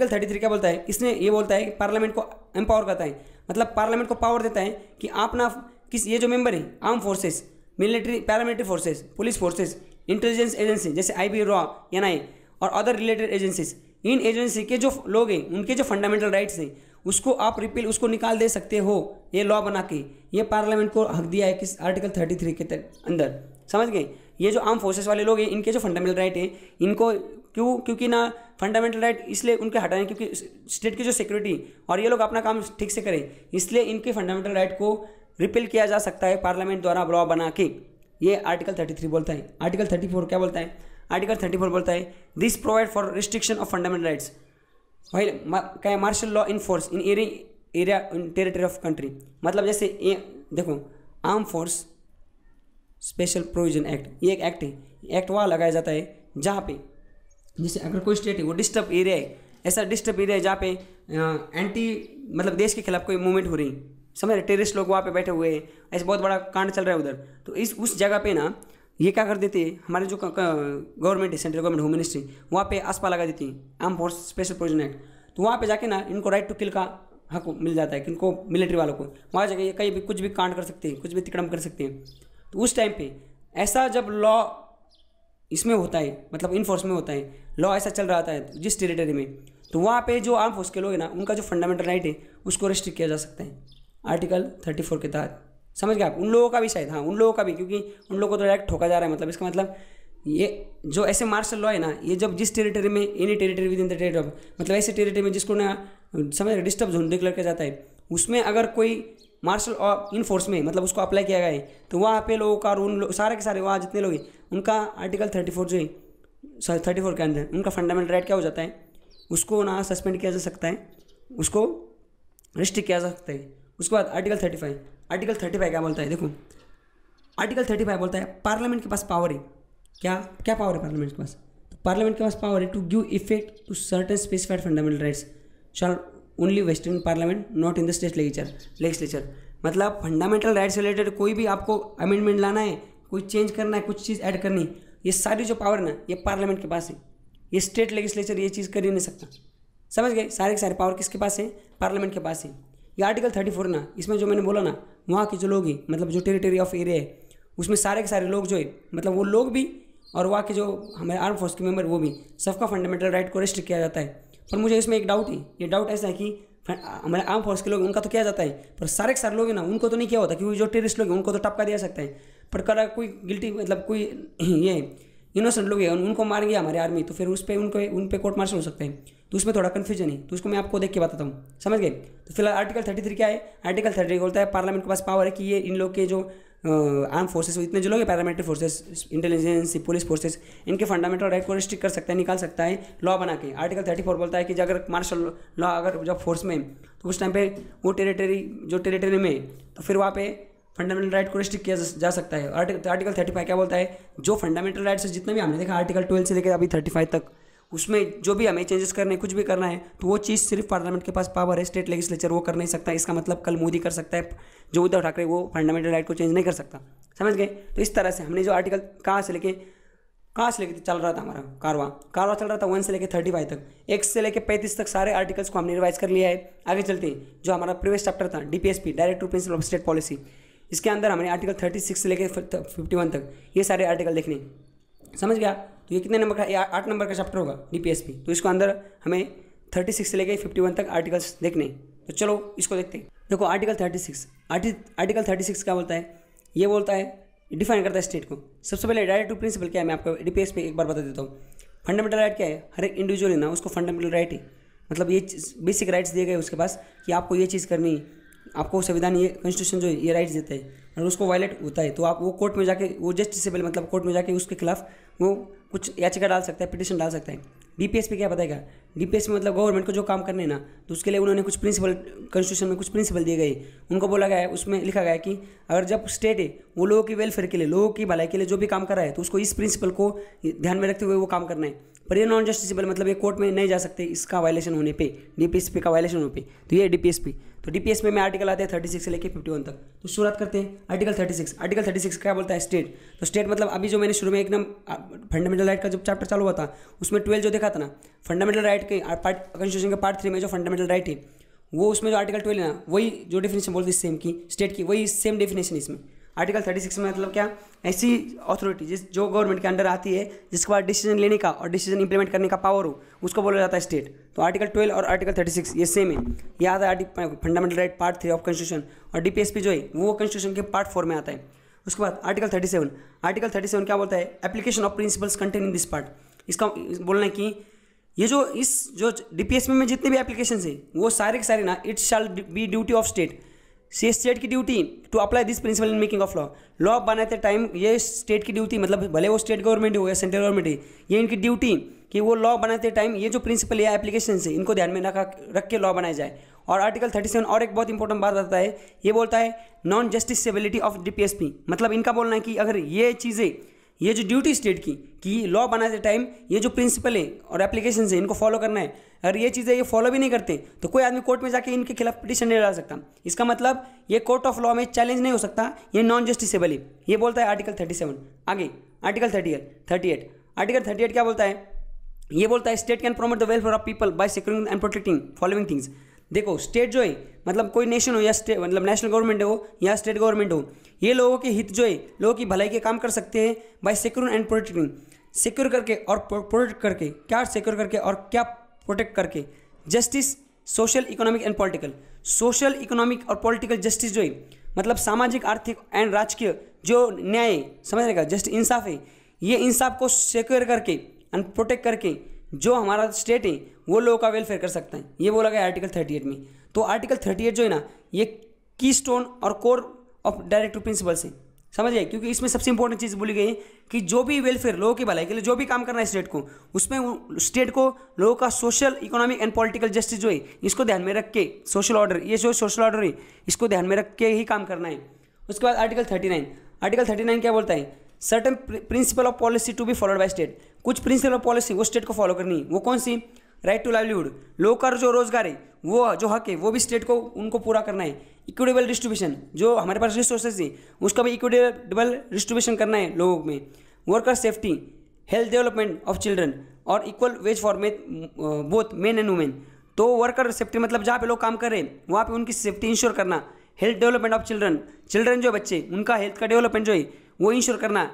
33 क्या बोलता है, इसने ये बोलता है कि पार्लियामेंट को एम्पावर करता है, मतलब पार्लियामेंट को पावर देता है कि आप ना किस ये जो मेंबर है arm forces, military, paramilitary forces, police forces, intelligence agency जैसे IB, रॉ, NIA और अदर रिलेटेड एजेंसीज, इन एजेंसी के जो लोग हैं उनके जो फंडामेंटल राइट्स हैं उसको आप रिपील उसको निकाल दे सकते हो, ये लॉ बना के ये पार्लियामेंट को हक दिया है किस आर्टिकल 33 के अंदर। समझ गए? ये जो आर्म फोर्सेस वाले लोग हैं इनके जो फंडामेंटल राइट है इनको क्योंकि ना फंडामेंटल राइट इसलिए उनके हटाएं क्योंकि स्टेट की जो सिक्योरिटी और ये लोग अपना काम ठीक से करें, इसलिए इनके फंडामेंटल राइट को रिपील किया जा सकता है पार्लियामेंट द्वारा लॉ बना के, ये आर्टिकल 33 बोलता है। आर्टिकल 34 क्या बोलता है, आर्टिकल 34 बोलता है this provide for restriction of fundamental rights क्या martial law in force in area territory of country, मतलब जैसे देखो arm force special provision act, ये एक एक्ट है, एक्ट वहाँ लगाया जाता है जहाँ पे जैसे अगर कोई स्टेट है वो डिस्टर्ब एरिया है, ऐसा डिस्टर्ब एरिया है जहाँ पे एंटी मतलब देश के खिलाफ कोई मूवमेंट हो रही, समझ रहे, टेररिस्ट लोग वहाँ पे बैठे हुए हैं, ऐसे बहुत बड़ा कांड चल रहा है उधर, तो उस जगह पे ना ये क्या कर देते हैं हमारे जो गवर्नमेंट है, सेंट्रल गवर्नमेंट, होम मिनिस्ट्री वहाँ पे आसपा लगा देती है arm force special provision act. तो वहाँ पे जाके ना इनको राइट टू किल का हक मिल जाता है कि इनको मिलिट्री वालों को वहाँ जाके ये कहीं भी कुछ भी कांड कर सकते हैं, कुछ भी तिकड़म कर सकते हैं। तो उस टाइम पे ऐसा जब लॉ इसमें होता है, मतलब इनफोर्स में होता है, लॉ ऐसा चल रहा है जिस टेरिटरी में, तो वहाँ पे जो आर्म फोर्स के लोग हैं ना उनका जो फंडामेंटल राइट है उसको रिस्ट्रिक्ट किया जा सकता है आर्टिकल 34 के तहत। समझ गए आप? उन लोगों का भी शायद, हाँ उन लोगों का भी, क्योंकि उन लोगों को तो डायरेक्ट ठोका जा रहा है। मतलब इसका मतलब ये जो ऐसे मार्शल लॉ है ना, ये जब जिस टेरिटरी में, any territory with in the territory, मतलब ऐसे टेरिटरी में जिसको ना समझ डिस्टर्ब जोन डिक्लेयर किया जाता है, उसमें अगर कोई मार्शल इन फोर्स में मतलब उसको अप्लाई किया गया है, तो वहाँ पे लोगों का, उन सारे के सारे वहाँ जितने लोग हैं उनका आर्टिकल 34 जो है, 34 के अंदर उनका फंडामेंटल राइट क्या हो जाता है, उसको ना सस्पेंड किया जा सकता है, उसको रिस्ट्रिक्ट किया जा सकता है। उसके बाद आर्टिकल 35 क्या बोलता है? देखो आर्टिकल 35 बोलता है पार्लियामेंट के पास पावर है, क्या क्या पावर है पार्लियामेंट के पास? तो पार्लियामेंट के पास पावर है to give effect to certain specified fundamental rights shall only vest in parliament not in the state legislature. मतलब फंडामेंटल राइट्स से रिलेटेड कोई भी आपको अमेंडमेंट लाना है, कोई चेंज करना है, कुछ चीज़ ऐड करनी, ये सारी जो पावर है ना, ये पार्लियामेंट के पास है। ये स्टेट लेजिस्लेचर ये चीज़ कर ही नहीं सकता। समझ गए? सारे के सारे पावर किसके पास है? पार्लियामेंट के पास है। ये आर्टिकल 34 ना, इसमें जो मैंने बोला ना, वहाँ के जो लोग हैं, मतलब जो टेरिटरी ऑफ एरिया है, उसमें सारे के सारे लोग जो है, मतलब वो लोग भी और वहाँ के जो हमारे आर्म फोर्स के मेंबर, वो भी, सबका फंडामेंटल राइट को रेस्ट्रिक्ट किया जाता है। पर मुझे इसमें एक डाउट है, ये डाउट ऐसा है कि हमारे आर्म फोर्स के लोग, उनका तो किया जाता है, पर सारे के सारे लोग हैं ना, उनको तो नहीं किया होता, क्योंकि जो टेररिस्ट लोग हैं उनको तो टपका दिया सकता है। पर कल कोई गिल्टी, मतलब कोई ये इनोसेंट लोग हैं, उनको मार गया हमारी आर्मी, तो फिर उस पर उन पर कोर्ट मार्शल हो सकते हैं। तो उसमें थोड़ा कन्फ्यूजन है, तो उसको मैं आपको देख के बताता हूँ। समझ गए? तो फिलहाल आर्टिकल 33 क्या है? आर्टिकल 33 बोलता है पार्लियामेंट के पास पावर है कि ये इन लोग के जो आर्म फोर्सेस, इतने जो लोग हैं, paramilitary forces, intelligence, police forces, इनके फंडामेंटल राइट को रिस्ट्रिक्ट कर सकता है, निकाल सकता है लॉ बना के। आर्टिकल 34 बोलता है कि अगर मार्शल लॉ अगर जब फोर्स में, तो उस टाइम पे वो टेरिटरी में, तो फिर वहाँ पे फंडामेंटल राइट को रिस्ट्रिक्ट किया जा सकता है। आर्टिकल 35 क्या बोलता है? जो फंडामेंटल राइट्स जितने भी हमने देखा आर्टिकल 12 से लेकर अभी 35 तक, उसमें जो भी हमें चेंजेस करने, कुछ भी करना है, तो वो चीज़ सिर्फ पार्लियामेंट के पास पावर है, स्टेट लेजिस्लेचर वो कर नहीं सकता। इसका मतलब कल मोदी कर सकता है, जो उद्धव ठाकरे वो फंडामेंटल राइट को चेंज नहीं कर सकता। समझ गए? तो इस तरह से हमने जो आर्टिकल कहाँ से लेके चल रहा था, हमारा कारवा चल रहा था 1 से लेकर 35 तक, 1 से लेकर 35 तक सारे आर्टिकल्स को हमने रिवाइज कर लिया है। आगे चलते हैं, जो हमारा प्रीवियस चैप्टर था DPSP, direct to principle of state policy, इसके अंदर हमने आर्टिकल 36 से लेकर 51 तक ये सारे आर्टिकल देखने। समझ गया? तो ये कितने नंबर का? 8 नंबर का चैप्टर होगा DPSP। तो इसको अंदर हमें 36 से लेकर 51 तक आर्टिकल्स देखने। तो चलो इसको देखते हैं। देखो आर्टिकल 36 क्या बोलता है? ये बोलता है, डिफाइन करता है स्टेट को। सबसे पहले डायरेक्ट टू प्रिंसिपल क्या है, मैं आपको DPSP एक बार बता देता हूँ। फंडामेंटल राइट क्या है? हर एक इंडिविजुअल है ना, उसको फंडामेंटल राइट है, मतलब ये बेसिक राइट्स दिए गए उसके पास कि आपको ये चीज़ करनी, आपको संविधान, ये कॉन्स्टिट्यूशन जो है ये राइट्स देता है, और उसको वायलेट होता है तो आप वो कोर्ट में जाके, वो जस्टिसेबल, मतलब कोर्ट में जाके उसके खिलाफ वो कुछ याचिका डाल सकता है, पिटिशन डाल सकता है। DPSP क्या बताएगा? DPSP मतलब गवर्नमेंट को जो काम करने ना, तो उसके लिए उन्होंने कुछ प्रिंसिपल, कॉन्स्टिट्यूशन में कुछ प्रिंसिपल दिए गए, उनको बोला गया है, उसमें लिखा गया है कि अगर जब स्टेट है वो लोगों की वेलफेयर के लिए, लोगों की भलाई के लिए जो भी काम कर रहा है, तो उसको इस प्रिंसिपल को ध्यान में रखते हुए वो काम करना है। पर ये नॉन जस्टिसेबल, मतलब ये कोर्ट में नहीं जा सकते इसका वायलेशन होने पे, DPSP का वायलेशन होने पे। तो ये DPSP। तो DPSP में आर्टिकल आते हैं 36 से लेकर 51 तक। तो शुरुआत करते हैं आर्टिकल 36। आर्टिकल 36 क्या बोलता है? स्टेट। तो स्टेट मतलब अभी जो मैंने शुरू में एकदम फंडामेंटल राइट का जब चैप्टर चालू हुआ था, उसमें 12 जो देखा था ना, फंडामेंटल राइट के कॉन्स्टिट्यूशन के पार्ट 3 में जो फंडामेंटल राइट है, वो उसमें जो आर्टिकल 12 है ना, वही जो डेफिनेशन बोलती है सेम की स्टेट की, वही सेम डेफिनेशन इसमें। आर्टिकल 36 में मतलब क्या? ऐसी अथॉरिटी जो गवर्नमेंट के अंडर आती है, जिसके बाद डिसीजन लेने का और डिसीजन इंप्लीमेंट करने का पावर हो, उसको बोला जाता है स्टेट। तो आर्टिकल 12 और आर्टिकल 36 ये सेम है। ये आता है fundamental right part 3 of constitution, और DPSP जो है वो कॉन्स्टिट्यूशन के पार्ट 4 में आता है। उसके बाद आर्टिकल 37। आर्टिकल 37 क्या बोलता है? Application of principles contain in this part. इसका बोलना है कि ये जो DPSP में जितने भी एप्लीकेशन है, वो सारे के सारे ना, it shall be duty of state, से स्टेट की duty to apply this principle in making of law बनाते टाइम, ये स्टेट की ड्यूटी, मतलब भले वो स्टेट गवर्नमेंट हो या सेंट्रल गवर्नमेंट है, ये इनकी ड्यूटी कि वो लॉ बनाते टाइम ये जो प्रिंसिपल या एप्लीकेशन है, इनको ध्यान में रख के लॉ बनाया जाए। और आर्टिकल 37 और एक बहुत इंपॉर्टेंट बात बताता है, ये बोलता है नॉन जस्टिसेबिलिटी ऑफ DPSP। मतलब इनका बोलना है कि अगर ये चीज़ें, ये जो ड्यूटी स्टेट की कि लॉ बनाते टाइम ये जो प्रिंसिपल है और एप्लीकेशन है, इनको फॉलो करना है, अगर ये चीज़ें ये फॉलो भी नहीं करते, तो कोई आदमी कोर्ट में जाके इनके खिलाफ पिटीशन नहीं डाल सकता। इसका मतलब ये कोर्ट ऑफ लॉ में चैलेंज नहीं हो सकता, ये नॉन जस्टिसेबल है। ये बोलता है आर्टिकल 37। आगे आर्टिकल 38। आर्टिकल 38 क्या बोलता है? ये बोलता है state can promote the welfare of people by securing and protecting following things. देखो स्टेट जो है, मतलब कोई नेशन हो या स्टेट, मतलब नेशनल गवर्नमेंट हो या स्टेट गवर्नमेंट हो, ये लोगों के हित जो है, लोगों की भलाई के काम कर सकते हैं by securing and protecting. Secure करके और प्रोटेक्ट करके, क्या सिक्योर करके और क्या प्रोटेक्ट करके? Justice, social, economic and political. Social, economic और पॉलिटिकल जस्टिस जो है मतलब सामाजिक, आर्थिक एंड राजकीय जो न्याय, समझने का जस्ट इंसाफ है, ये इंसाफ को सिक्योर करके एंड प्रोटेक्ट करके जो हमारा स्टेट है वो लोगों का वेलफेयर कर सकता है, ये बोला गया आर्टिकल 38 में। तो आर्टिकल 38 जो है ना, ये की स्टोन और कोर ऑफ डायरेक्टिव प्रिंसिपल्स है, समझ गए, क्योंकि इसमें सबसे इंपॉर्टेंट चीज़ बोली गई है कि जो भी वेलफेयर, लोगों की भलाई के लिए जो भी काम करना है स्टेट को, उसमें स्टेट को लोगों का social, economic and political justice जो है इसको ध्यान में रख के, सोशल ऑर्डर, ये जो सोशल ऑर्डर है इसको ध्यान में रख के ही काम करना है। उसके बाद आर्टिकल 39 क्या बोलता है, certain principle of policy to be followed by state, कुछ प्रिंसिपल ऑफ पॉलिसी वो स्टेट को फॉलो करनी है। वो कौन सी, राइट टू लाइवलीहुड, लोगों का जो रोजगार है, वो जो हक है वो भी स्टेट को उनको पूरा करना है। इक्विटेबल डिस्ट्रीब्यूशन, जो हमारे पास रिसोर्सेज है उसका भी इक्विटेबल डिस्ट्रीब्यूशन करना है लोगों में। Worker safety, health development of children और equal wage for both men and women. तो वर्कर सेफ्टी मतलब जहाँ पे लोग काम कर रहे हैं वहाँ पे उनकी सेफ्टी इंश्योर करना। हेल्थ डेवलपमेंट ऑफ चिल्ड्रन जो बच्चे, उनका हेल्थ का डेवलपमेंट जो है वो इंश्योर करना।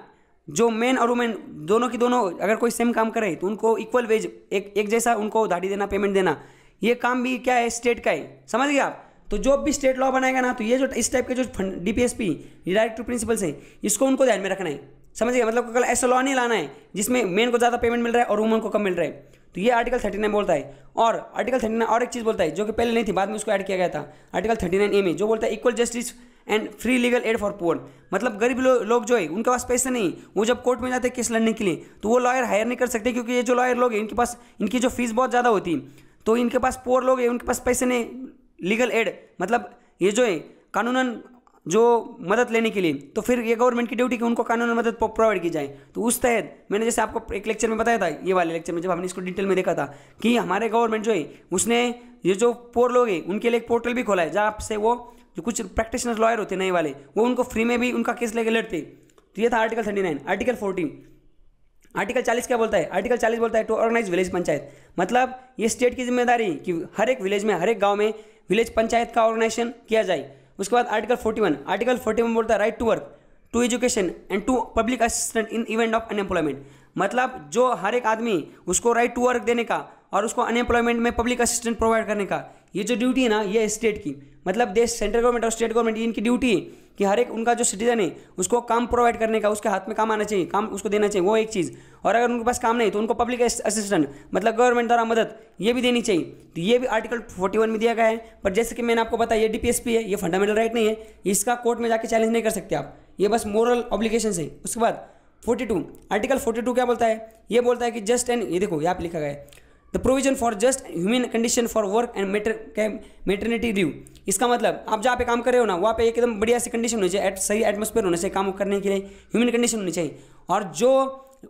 जो मेन और वुमेन दोनों की दोनों अगर कोई सेम काम करे तो उनको इक्वल वेज, एक जैसा उनको दाढ़ी देना, पेमेंट देना, ये काम भी क्या है, स्टेट का है, समझ गए आप। तो जो भी स्टेट लॉ बनाएगा ना, तो ये जो इस टाइप के जो डीपीएसपी, डायरेक्टिव प्रिंसिपल्स हैं, इसको उनको ध्यान में रखना है, समझ गए। मतलब कल ऐसा लॉ नहीं लाना है जिसमें मेन को ज़्यादा पेमेंट मिल रहा है और वुमेन को कम मिल रहा है। तो ये आर्टिकल 39 बोलता है। और आर्टिकल 39 और एक चीज़ बोलता है जो कि पहले नहीं थी, बाद में उसको ऐड किया गया था, आर्टिकल 39A में, जो बोलता है equal justice and free legal aid for poor. मतलब गरीब लोग जो है उनके पास पैसे नहीं, वो जब कोर्ट में जाते हैं केस लड़ने के लिए तो वो लॉयर हायर नहीं कर सकते, क्योंकि ये जो लॉयर लोग हैं इनके पास, इनकी जो फीस बहुत ज़्यादा होती है। तो इनके पास पुअर लोग हैं, उनके पास पैसे नहीं, लीगल एड मतलब ये जो है कानूनन जो मदद लेने के लिए, तो फिर ये गवर्नमेंट की ड्यूटी कि उनको कानूनी मदद प्रोवाइड की जाए। तो उस तहत मैंने जैसे आपको एक लेक्चर में बताया था, ये वाले लेक्चर में जब हमने इसको डिटेल में देखा था कि हमारे गवर्नमेंट जो है उसने ये जो पुअर लोग हैं उनके लिए एक पोर्टल भी खोला है, जहाँ से वो जो कुछ प्रैक्टिशनर लॉयर होते नए वाले, वो उनको फ्री में भी उनका केस लेके लड़ते। तो ये था आर्टिकल 39। आर्टिकल 40, आर्टिकल 40 क्या बोलता है, आर्टिकल 40 बोलता है टू ऑर्गेनाइज विलेज पंचायत। मतलब ये स्टेट की जिम्मेदारी कि हर एक विलेज में, हर एक गाँव में विलेज पंचायत का ऑर्गेनाइजेशन किया जाए। उसके बाद आर्टिकल 41 बोलता है right to work, to education and to public assistant in event of unemployment. मतलब जो हर एक आदमी उसको राइट टू वर्क देने का और उसको अनएम्प्लॉयमेंट में पब्लिक असिस्टेंट प्रोवाइड करने का, ये जो ड्यूटी है ना, ये है स्टेट की। मतलब देश, सेंट्रल गवर्नमेंट और स्टेट गवर्नमेंट, इनकी ड्यूटी है कि हर एक उनका जो सिटीजन है उसको काम प्रोवाइड करने का, उसके हाथ में काम आना चाहिए, काम उसको देना चाहिए, वो एक चीज़। और अगर उनके पास काम नहीं तो उनको पब्लिक असिस्टेंट मतलब गवर्नमेंट द्वारा मदद ये भी देनी चाहिए। तो ये भी आर्टिकल 41 में दिया गया है। पर जैसे कि मैंने आपको बताया ये डीपीएसपी है, ये फंडामेंटल राइट नहीं है, इसका कोर्ट में जाके चैलेंज नहीं कर सकते आप, ये बस मोरल ऑब्लिगेशन है। उसके बाद 42, आर्टिकल 42 क्या बोलता है, ये बोलता है कि जस्ट एंड, ये देखो यहाँ पे लिखा गया है the provision for just human condition for work and maternity leave. इसका मतलब आप जहाँ पे काम कर रहे हो ना, वहाँ पे एकदम बढ़िया सी कंडीशन होनी चाहिए, सही एटमॉस्फेयर होने से काम करने के लिए ह्यूमन कंडीशन होनी चाहिए। और जो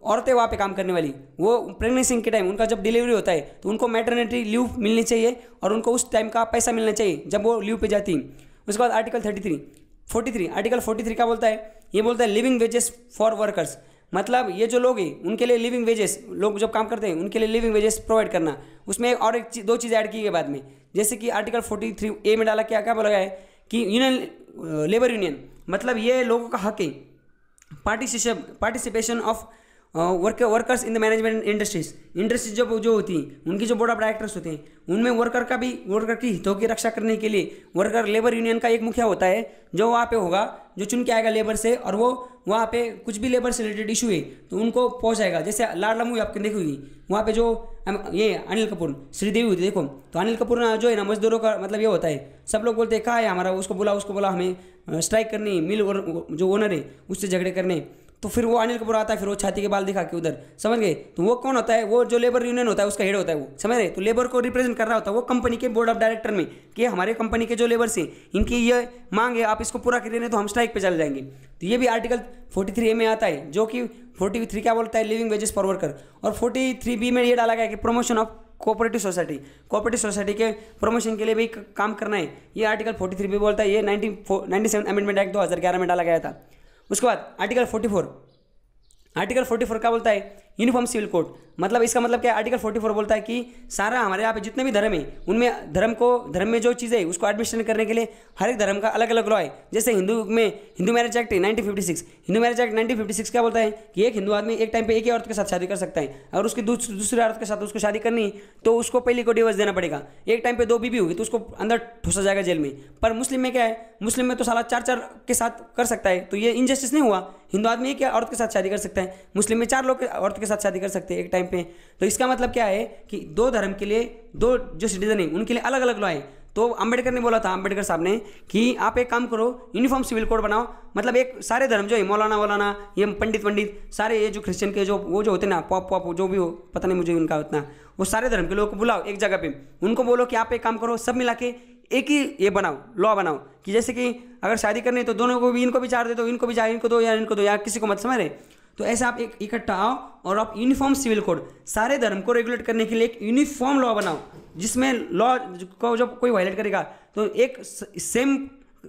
औरतें वहाँ पे काम करने वाली, वो प्रेगनेंसी के टाइम उनका जब डिलीवरी होता है तो उनको मैटरनिटी लीव मिलनी चाहिए और उनको उस टाइम का पैसा मिलना चाहिए जब वो लीव पे जाती है। उसके बाद आर्टिकल 43, आर्टिकल 43 क्या बोलता है, ये बोलता है लिविंग वेजेस फॉर वर्कर्स। मतलब ये जो लोग हैं उनके लिए लिविंग वेजेस, लोग जब काम करते हैं उनके लिए लिविंग वेजेस प्रोवाइड करना। उसमें और एक दो चीज़ ऐड की गई बाद में, जैसे कि आर्टिकल 43A में डाला क्या बोला गया है कि यूनियन, लेबर यूनियन, मतलब ये लोगों का हक है participation of workers in the management industries जो होती हैं, उनकी जो बोर्ड ऑफ डायरेक्टर्स होते हैं उनमें वर्कर की हितों की रक्षा करने के लिए वर्कर लेबर यूनियन का एक मुखिया होता है जो वहाँ पे होगा, जो चुन के आएगा लेबर से, और वो वहाँ पे कुछ भी लेबर से रिलेटेड इशू है तो उनको पहुँचाएगा। जैसे लाडला मूवी आपने देखी होगी, वहाँ पे जो ये अनिल कपूर श्रीदेवी होती है, देखो तो अनिल कपूर जो है ना, मजदूरों का मतलब ये होता है, सब लोग बोलते हैं कहाँ है हमारा, उसको बोला हमें स्ट्राइक करनी, मिल जो ओनर है उससे झगड़े करने। तो फिर वो अनिल कपूर आता है, फिर वो छाती के बाल दिखा के उधर, समझ गए। तो वो कौन होता है, वो जो लेबर यूनियन होता है उसका हेड होता है वो, समझ रहे। तो लेबर को रिप्रेजेंट कर रहा होता है वो कंपनी के बोर्ड ऑफ डायरेक्टर में कि हमारे कंपनी के जो लेबर्स हैं इनकी ये मांग है, आप इसको पूरा कर दें तो हम स्ट्राइक पे चले जाएंगे। तो ये भी आर्टिकल 43A में आता है, जो कि 43 क्या बोलता है, लिविंग वेजेस फॉर वर्कर। और 43B में ये डाला गया कि प्रमोशन ऑफ कोऑपरेटिव सोसाइटी के प्रमोशन के लिए भी काम करना है, ये आर्टिकल 43 भी बोलता है। ये 97 अमेंडमेंट एक्ट 2011 में डाला गया था। उसके बाद आर्टिकल 44 क्या बोलता है, यूनिफॉर्म सिविल कोड। मतलब इसका मतलब क्या है, आर्टिकल 44 बोलता है कि सारा हमारे यहाँ पे जितने भी धर्म है उनमें धर्म में जो चीज़ें है उसको एडमिनिस्ट्रेशन करने के लिए हर एक धर्म का अलग अलग लॉ है। जैसे हिंदू में Hindu marriage act 1956, Hindu marriage act 1956 क्या बोलता है कि एक हिंदू आदमी एक टाइम पे एक ही औरत के साथ शादी कर सकता है। अगर उसकी दूसरी औरत के साथ उसको शादी करनी तो उसको पहले को डिवोर्स देना पड़ेगा। एक टाइम पे 2 बीवी होगी तो उसको अंदर ठूसा जाएगा जेल में। पर मुस्लिम में क्या है, मुस्लिम में तो साला 4 के साथ कर सकता है, तो ये इनजस्टिस नहीं हुआ। हिंदू आदमी एक औरत के साथ शादी कर सकता है, मुस्लिम में 4 लोग औरत के साथ शादी कर सकते हैं एक टाइम पे। तो इसका मतलब क्या है कि 2 धर्म के लिए 2 जो सिटीजन है उनके लिए अलग अलग लॉ है। तो अंबेडकर ने बोला था, अंबेडकर साहब ने, कि आप एक काम करो यूनिफॉर्म सिविल कोड बनाओ। मतलब एक सारे धर्म जो है, मौलाना ये पंडित सारे ये जो क्रिश्चियन के जो वो जो होते हैं ना, पॉप जो भी हो, पता नहीं मुझे उनका उतना, वो सारे धर्म के लोगों को बुलाओ एक जगह पे, उनको बोलो कि आप एक काम करो, सब मिला के एक ही ये बनाओ, लॉ बनाओ कि जैसे कि अगर शादी करनी है तो दोनों को भी, इनको भी 4 दे दो, इनको भी 4, इनको दो या किसी को मत, समझ रहे। तो ऐसे आप एक इकट्ठा आओ और आप यूनिफॉर्म सिविल कोड सारे धर्म को रेगुलेट करने के लिए एक यूनिफॉर्म लॉ बनाओ, जिसमें लॉ को जब कोई वायलेट करेगा तो एक सेम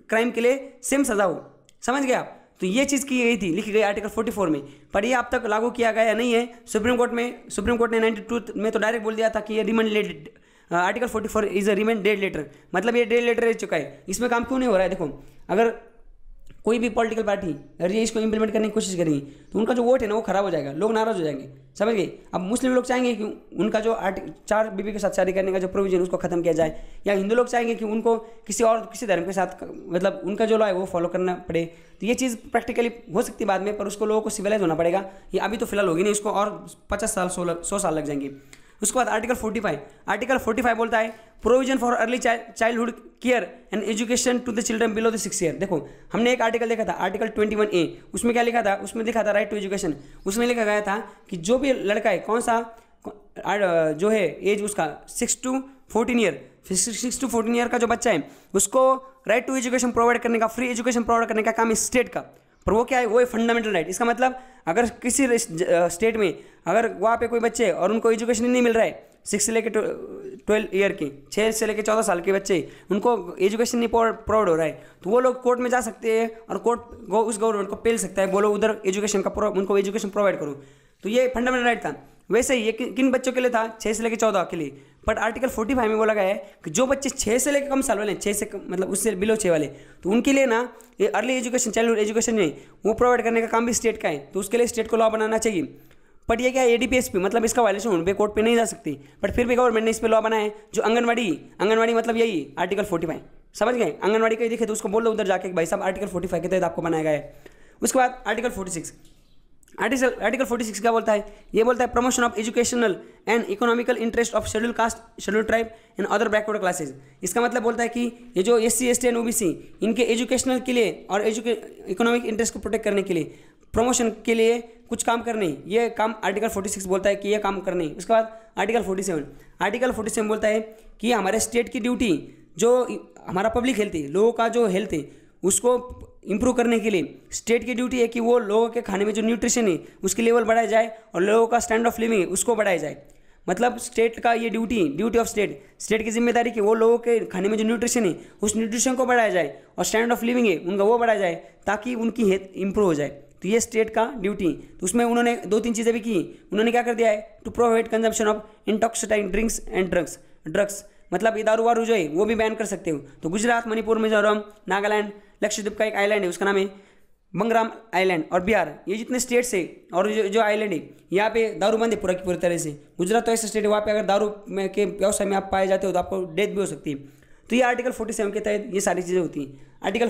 क्राइम के लिए सेम सजा हो। समझ गए आप। तो ये चीज़ की गई थी, लिखी गई आर्टिकल 44 में, पर ये अब तक लागू किया गया नहीं है। सुप्रीम कोर्ट ने 92 में तो डायरेक्ट बोल दिया था कि ये रिमेंडेड, आर्टिकल 44 इज अ रिमेंडेड लेटर, मतलब ये डेड लेटर रह चुका है, इसमें काम क्यों नहीं हो रहा है। देखो, अगर कोई भी पॉलिटिकल पार्टी अगर ये इसको इंप्लीमेंट करने की कोशिश करेगी तो उनका जो वोट है ना वो खराब हो जाएगा, लोग नाराज हो जाएंगे। समझ गए। अब मुस्लिम लोग चाहेंगे कि उनका जो 4 बीवी के साथ शादी करने का जो प्रोविजन उसको खत्म किया जाए, या हिंदू लोग चाहेंगे कि उनको किसी धर्म के साथ मतलब उनका जो लॉ है वो फॉलो करना पड़े। तो ये चीज़ प्रैक्टिकली हो सकती है बाद में, पर उसको लोगों को सिविलाइज होना पड़ेगा। ये अभी तो फिलहाल होगी नहीं, उसको और 50 साल 100 साल लग जाएंगे। उसके बाद आर्टिकल 45 बोलता है provision for early childhood care and education to the children below the 6 year. देखो, हमने एक आर्टिकल देखा था, आर्टिकल 21A, उसमें क्या लिखा था, उसमें लिखा था राइट टू एजुकेशन। उसमें लिखा गया था कि जो भी लड़का है, कौन सा जो है एज उसका 6 to 14 ईयर, 6 to 14 ईयर का जो बच्चा है उसको राइट टू एजुकेशन प्रोवाइड करने का, फ्री एजुकेशन प्रोवाइड करने का काम है स्टेट का। पर वो क्या है, वो है फंडामेंटल राइट। इसका मतलब अगर किसी स्टेट में अगर वहाँ पे कोई बच्चे और उनको एजुकेशन नहीं मिल रहा है, 6 से लेकर 12 ईयर के, 6 से लेकर 14 साल के बच्चे, उनको एजुकेशन नहीं प्रोवाइड हो रहा है, तो वो लोग कोर्ट में जा सकते हैं और कोर्ट उस गवर्नमेंट को पेल सकता है, बोलो उधर एजुकेशन का उनको एजुकेशन प्रोवाइड करो। तो ये फंडामेंटल राइट था। वैसे ही ये किन बच्चों के लिए था, 6 से लेकर 14 के लिए। बट आर्टिकल 45 में बोला गया है कि जो बच्चे 6 से लेकर कम साल वाले, 6 से मतलब उससे बिलो 6 वाले, तो उनके लिए ना ये अर्ली एजुकेशन, चाइल्डहुड एजुकेशन नहीं, वो प्रोवाइड करने का काम भी स्टेट का है। तो उसके लिए स्टेट को लॉ बनाना चाहिए। बट ये क्या है, ADPS पे, मतलब इसका वायलेशन होने पे कोर्ट पे नहीं जा सकती, बट फिर भी गवर्नमेंट ने इस पर लॉ बनाया है। जो आंगनवाड़ी मतलब यही आर्टिकल 45, समझ गए। आंगनवाड़ी कहीं दिखे तो उसको बोल दो उधर जाके भाई साहब आर्टिकल 45 के तहत आपको बनाया गया है। उसके बाद आर्टिकल 46, आर्टिकल 46 क्या बोलता है, ये बोलता है promotion of educational and economical interest of schedule caste, schedule tribe and other backward classes. इसका मतलब बोलता है कि ये जो SC ST एंड OBC इनके एजुकेशनल के लिए और इकोनॉमिक इंटरेस्ट को प्रोटेक्ट करने के लिए, प्रमोशन के लिए कुछ काम करने, ये काम आर्टिकल 46 बोलता है कि ये काम करने। उसके बाद आर्टिकल 47 बोलता है कि हमारे स्टेट की ड्यूटी, जो हमारा पब्लिक हेल्थ है, लोगों का जो हेल्थ है उसको इंप्रूव करने के लिए स्टेट की ड्यूटी है कि वो लोगों के खाने में जो न्यूट्रिशन है उसकी लेवल बढ़ाया जाए और लोगों का स्टैंड ऑफ लिविंग है उसको बढ़ाया जाए। मतलब स्टेट का ये ड्यूटी ऑफ स्टेट की जिम्मेदारी कि वो लोगों के खाने में जो न्यूट्रिशन है उस न्यूट्रिशन को बढ़ाया जाए और स्टैंड ऑफ लिविंग है उनका वो बढ़ाया जाए ताकि उनकी हेल्थ इंप्रूव हो जाए। तो ये स्टेट का ड्यूटी। तो उसमें उन्होंने 2-3 चीज़ें भी की। उन्होंने क्या कर दिया है, to provide consumption of intoxicating drinks and drugs, मतलब ये दारू वारू जो है वो भी बैन कर सकते हो। तो गुजरात, मणिपुर, मिजोरम, नागालैंड, लक्षद्वीप का एक आइलैंड है उसका नाम है बंगराम आइलैंड, और बिहार, ये जितने स्टेट्स है और जो आइलैंड है यहाँ पे दारू बंद है पूरा की पूरी तरह से। गुजरात तो ऐसा स्टेट है वहाँ पे अगर दारू में के व्यवसाय में आप पाए जाते हो तो आपको डेथ भी हो सकती है। तो ये आर्टिकल 47 के तहत ये सारी चीज़ें होती हैं। आर्टिकल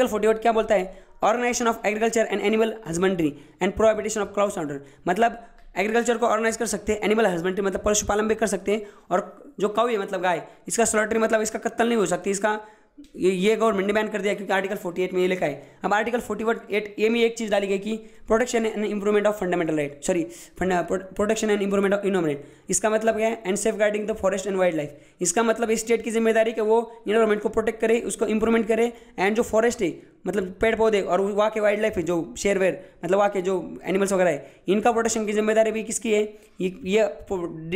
48 क्या बोलता है, organisation of agriculture and animal husbandry and prohibition of cross order, मतलब एग्रीकल्चर को ऑर्गेनाइज कर सकते हैं, एनिमल हस्बेंड्री मतलब पशुपालन भी कर सकते हैं, और जो काऊ है मतलब गाय, इसका स्लॉटरी मतलब इसका कत्ल नहीं हो सकती, इसका ये गवर्नमेंट ने बैन कर दिया क्योंकि आर्टिकल 48 में ये लिखा है। अब आर्टिकल 48 में एक चीज़ डाली गई कि protection and improvement of fundamental right, protection and improvement of environment, इसका मतलब क्या है, and safeguarding the forest and wildlife, इसका मतलब स्टेट की जिम्मेदारी कि वो इन्वायरमेंट को प्रोटेक्ट करे, उसको इंप्रूवमेंट करे, एंड जो फॉरेस्ट है मतलब पेड़ पौधे और वहाँ के वाइल्ड लाइफ है, जो शेरवेर मतलब वहाँ के जो एनिमल्स वगैरह है, इनका प्रोटेक्शन की जिम्मेदारी भी किसकी है, ये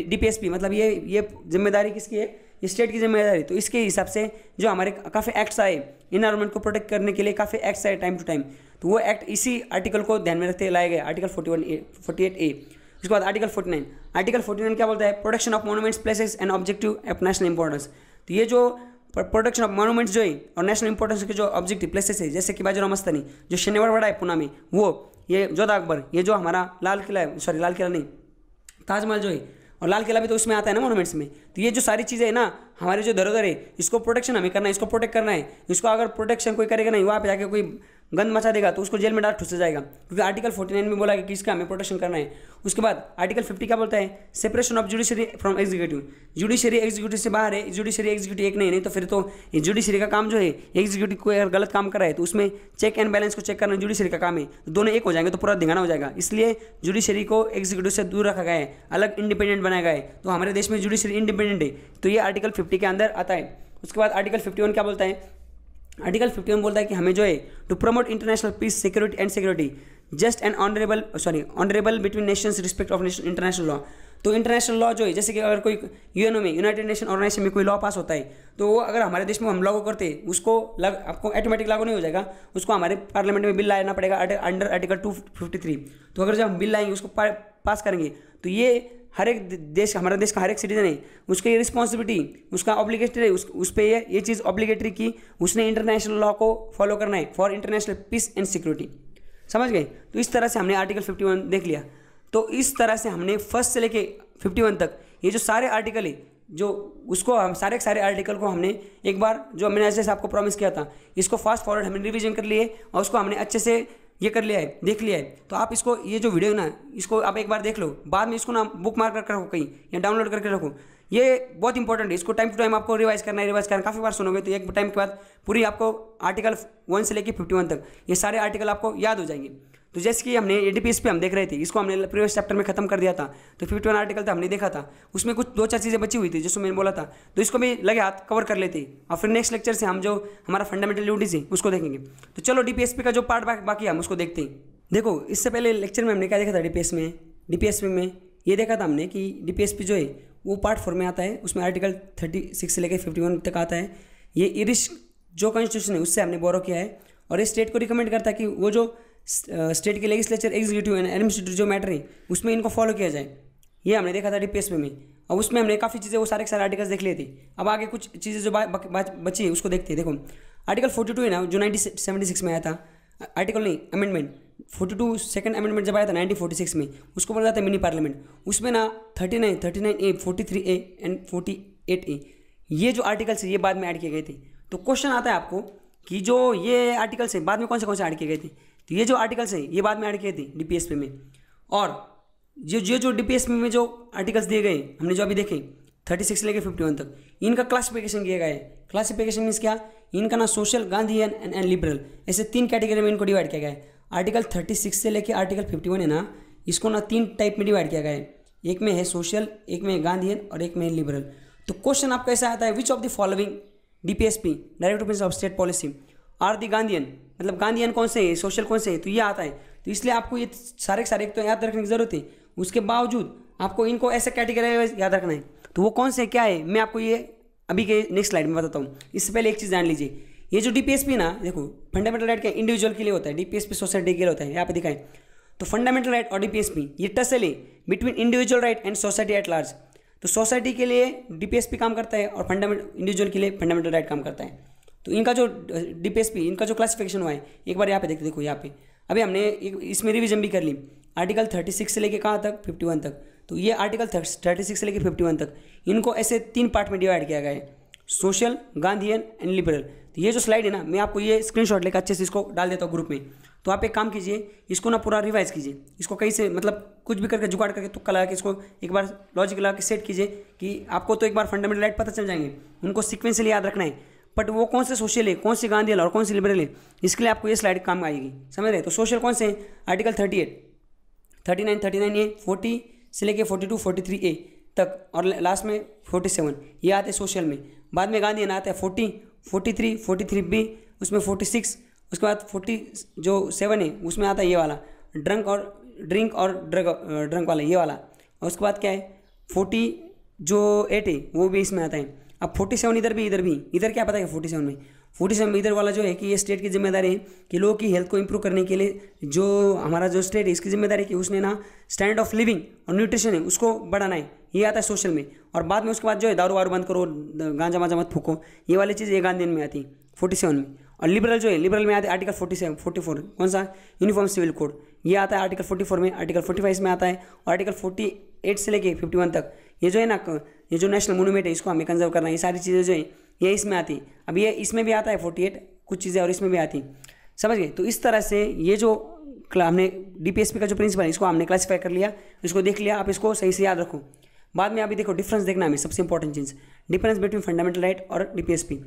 DPSP मतलब ये जिम्मेदारी किसकी है, ये स्टेट की जिम्मेदारी। तो इसके हिसाब से जो हमारे काफ़ी एक्ट्स आए इन्वायरमेंट को प्रोटेक्ट करने के लिए, काफ़ी एक्ट्स आए टाइम टू टाइम, तो वो एक्ट इसी आर्टिकल को ध्यान में रखते लाए गए, आर्टिकल 48A। उसके बाद आर्टिकल 49 क्या बोलता है, protection of monuments places and objective of national importance. तो ये जो प्रोटेक्शन ऑफ मोनूमेंट्स जो है और नेशनल इंपॉर्टेंस के जो ऑब्जेक्टिव प्लेसेस है, जैसे कि बाजीराव मस्तानी जो शनिवार है पुणे में, वो ये जोधा अकबर, ये जो हमारा लाल किला है, सॉरी लाल किला नहीं, ताजमहल जो है, और लाल किला भी तो उसमें आता है ना मोनूमेंट्स में। तो ये जो सारी चीज़ें है ना, हमारे जो धरोहर है, इसको प्रोटेक्शन हमें करना है, इसको प्रोटेक्ट करना है। इसको अगर प्रोटेक्शन कोई करेगा नहीं, वहाँ पे जाके कोई गंद मचा देगा तो उसको जेल में डाल ठुस जाएगा, क्योंकि आर्टिकल 49 में बोला कि इसका हमें प्रोटेक्शन करना है। उसके बाद आर्टिकल 50 क्या बोलता है, separation of judiciary from executive. Judiciary executive से बाहर है, जुडिशरी एग्जीक्यूटिव एक नहीं तो फिर तो ये जुडिशरी का काम जो है, एग्जीक्यूटिव कोई अगर गलत काम कर रहा है तो उसमें चेक एंड बैलेंस को चेक करना जुडिशरी का काम है। तो दोनों एक हो जाएंगे तो पूरा धिंगाना हो जाएगा, इसलिए जुडिशरी को एग्जीक्यूटिव से दूर रखा गया है, अलग इंडिपेंडेंट बनाया गया है। तो हमारे देश में जुडिशरी इंडिपेंडेंट है, तो ये आर्टिकल 50 के अंदर आता है। उसके बाद आर्टिकल 51 क्या बोलता है, आर्टिकल 51 बोलता है कि हमें जो है to promote international peace security just and honourable between nations respect of international law. तो इंटरनेशनल लॉ जो है, जैसे कि अगर कोई यूएनओ में, यूनाइटेड नेशन ऑर्गेनाइजेशन में कोई लॉ पास होता है, तो वो अगर हमारे देश में हम लागू करते हैं, उसको आपको ऑटोमेटिक लागू नहीं हो जाएगा, उसको हमारे पार्लियामेंट में बिल लाना पड़ेगा अंडर आर्टिकल 253। तो अगर जब हम बिल लाएंगे, उसको पास करेंगे, तो ये हर एक देश, हमारा देश का हर एक सिटीजन है, उसकी ये रिस्पॉन्सिबिलिटी, उसका ऑब्लिगेटरी है, उस पर ये चीज़ ऑब्लिगेटरी की, उसने इंटरनेशनल लॉ को फॉलो करना है for international peace and security. समझ गए? तो इस तरह से हमने आर्टिकल 51 देख लिया। तो इस तरह से हमने फर्स्ट से लेके 51 तक ये जो सारे आर्टिकल है, जो उसको हम सारे आर्टिकल को हमने एक बार, जो मैंने ऐसे आपको प्रॉमिस किया था, इसको फास्ट फॉरवर्ड हमने रिवीजन कर लिए और उसको हमने अच्छे से ये कर लिया है, देख लिया है। तो आप इसको, ये जो वीडियो ना, इसको आप एक बार देख लो, बाद में इसको ना बुक मार्क करके रखो कहीं या डाउनलोड करके रखो, ये बहुत इंपॉर्टेंट है। इसको टाइम टू टाइम आपको रिवाइज करना है, काफ़ी बार सुनोगे तो एक टाइम के बाद पूरी आपको आर्टिकल 1 से लेकर 51 तक ये सारे आर्टिकल आपको याद हो जाएंगे। तो जैसे कि हमने एडीपीएस पे हम देख रहे थे, इसको हमने प्रीवियस चैप्टर में खत्म कर दिया था। तो 51 आर्टिकल था, हमने देखा था, उसमें कुछ 2-4 चीज़ें बची हुई थी जिसको मैंने बोला था, तो इसको भी लगे हाथ कवर कर लेते और फिर नेक्स्ट लेक्चर से हम जो हमारा फंडामेंटल ड्यूटीज है उसको देखेंगे। तो चलो डीपीएसपी का जो पार्ट बाकी है हम उसको देखते हैं। देखो, इससे पहले लेक्चर में हमने क्या देखा था, डीपीएसपी में ये देखा था हमने कि डीपीएसपी जो है वो पार्ट 4 में आता है, उसमें आर्टिकल 36 से लेकर 51 तक आता है। ये इरिश जो कॉन्स्टिट्यूशन है उससे हमने बोरो किया है, और ये स्टेट को रिकमेंड करता है कि वो जो स्टेट के लेजिस्लेचर, एग्जीक्यूटिव एंड एडमिनिस्ट्रेटिव जो मैटर है उसमें इनको फॉलो किया जाए। ये हमने देखा था डीपीएसपी में, और उसमें हमने काफ़ी चीज़ें, वो सारे आर्टिकल्स देख लिए थे। अब आगे कुछ चीज़ें जो बची है उसको देखते हैं। देखो, आर्टिकल 42 है ना, जो 1976 में आया था, आर्टिकल नहीं, अमेंडमेंट 42 सेकंड अमेंडमेंट जब आया था 1946 में, उसको बोला जाता है मिनी पार्लियामेंट। उसमें ना 39A, 43A एंड 48A ये जो आर्टिकल्स है ये बाद में ऐड किए गए थे। तो क्वेश्चन आता है आपको कि जो ये आर्टिकल्स है बाद में कौन से ऐड किए गए थे, तो ये जो आर्टिकल्स है ये बाद में ऐड किए थे डीपीएसपी में। और जो डीपीएसपी में जो आर्टिकल्स दिए गए हमने जो अभी देखे 36 से लेकर 51 तक, इनका क्लासिफिकेशन किया गया है। क्लासिफिकेशन मीन्स क्या, इनका ना सोशल, गांधीयन एंड लिबरल, ऐसे 3 कैटेगरी में इनको डिवाइड किया गया है। आर्टिकल 36 से लेकर आर्टिकल 51 है ना, इसको ना 3 टाइप में डिवाइड किया गया है। एक में है सोशल, एक में गांधीयन और एक में है लिबरल। तो क्वेश्चन आपका ऐसा आता है, which of the following DPSP directive principle of state policy are the Gandhian, मतलब गांधीयन कौन से है, सोशल कौन से है, तो ये आता है। तो इसलिए आपको ये सारे एक तो याद रखने की जरूरत है, उसके बावजूद आपको इनको ऐसे कैटेगरी याद रखना है। तो वो कौन से क्या है मैं आपको ये अभी के नेक्स्ट स्लाइड में बताता हूँ। इससे पहले एक चीज़ जान लीजिए, ये जो डीपीएसपी ना, देखो फंडामेंटल राइट क्या इंडिविजुअल के लिए होता है, डीपीएसपी सोसाइटी के लिए होता है, यहाँ पे दिखाएं। तो फंडामेंटल राइट और डीपीएसपी ये टसल है between individual right and society at large. तो सोसाइटी के लिए डीपीएसपी काम करता है और इंडिविजुअल के लिए फंडामेंटल राइट काम करता है। तो इनका जो डीपीएसपी, इनका जो क्लासिफिकेशन हुआ है एक बार यहाँ पे देखते, देखो यहाँ पे अभी हमने इसमें रिवीजन भी कर ली। आर्टिकल 36 से लेके कहाँ तक, 51 तक। तो ये आर्टिकल 36 से लेके 51 तक इनको ऐसे 3 पार्ट में डिवाइड किया गया है, सोशल, गांधीयन एंड लिबरल। तो ये जो स्लाइड है ना, मैं आपको ये स्क्रीनशॉट लेकर अच्छे से इसको डाल देता हूँ ग्रुप में। तो आप एक काम कीजिए, इसको ना पूरा रिवाइज कीजिए, इसको कहीं से मतलब कुछ भी करके जुगाड़ करके तुक्का लगा के इसको एक बार लॉजिक लगा के सेट कीजिए कि आपको तो एक बार फंडामेंटल राइट पता चल जाएंगे, उनको सीक्वेंसली याद रखना है। बट वो कौन से सोशल है, कौन सी गांधीयन और कौन सी लिबरल है, इसके लिए आपको ये स्लाइड काम आएगी, समझ रहे। तो सोशल कौन से हैं, आर्टिकल 38, 39A, 40 से लेके 42, 43A तक, और लास्ट में 47 ये आते हैं सोशल में। बाद में गांधीयन आता है 40, 43, 43B, उसमें 46, उसके बाद 47 है उसमें आता है ये वाला ड्रिंक और ड्रग वाला ये वाला। और उसके बाद क्या है 48 है वो भी इसमें आता है। अब 47 इधर भी, इधर क्या पता है 47 में, 47 में इधर वाला जो है कि ये स्टेट की जिम्मेदारी है कि लोगों की हेल्थ को इंप्रूव करने के लिए जो हमारा जो स्टेट है इसकी जिम्मेदारी है कि उसने ना स्टैंडर्ड ऑफ लिविंग और न्यूट्रिशन है उसको बढ़ाना है, ये आता है सोशल में। और बाद में उसके बाद जो है दारू वारू बंद करो, गांजा वांजा मत फूको, ये वाली चीज़ ये गांधी में आती है 47 में। और लिबरल जो है, लिबरल में आता है आर्टिकल 44, कौन सा, यूनिफॉर्म सिविल कोड, ये आता है आर्टिकल 44 में, आर्टिकल 45 में आता है, और आर्टिकल 48 से लेके 51 तक ये जो है ना, ये जो नेशनल मोन्यूमेंट है इसको हमें कंजर्व करना है, ये सारी चीज़ें जो है ये इसमें आती है। अब ये इसमें भी आता है 48 कुछ चीज़ें, और इसमें भी आती, समझ गए। तो इस तरह से ये जो हमने डीपीएसपी का जो प्रिंसिपल है इसको हमने क्लासीफाई कर लिया, इसको देख लिया, आप इसको सही से याद रखो। बाद में अभी देखो डिफरेंस देखना हमें, सबसे इंपॉर्टेंट चीज़ डिफरेंस बिटवीन फंडामेंटल राइट और डीपीएसपी।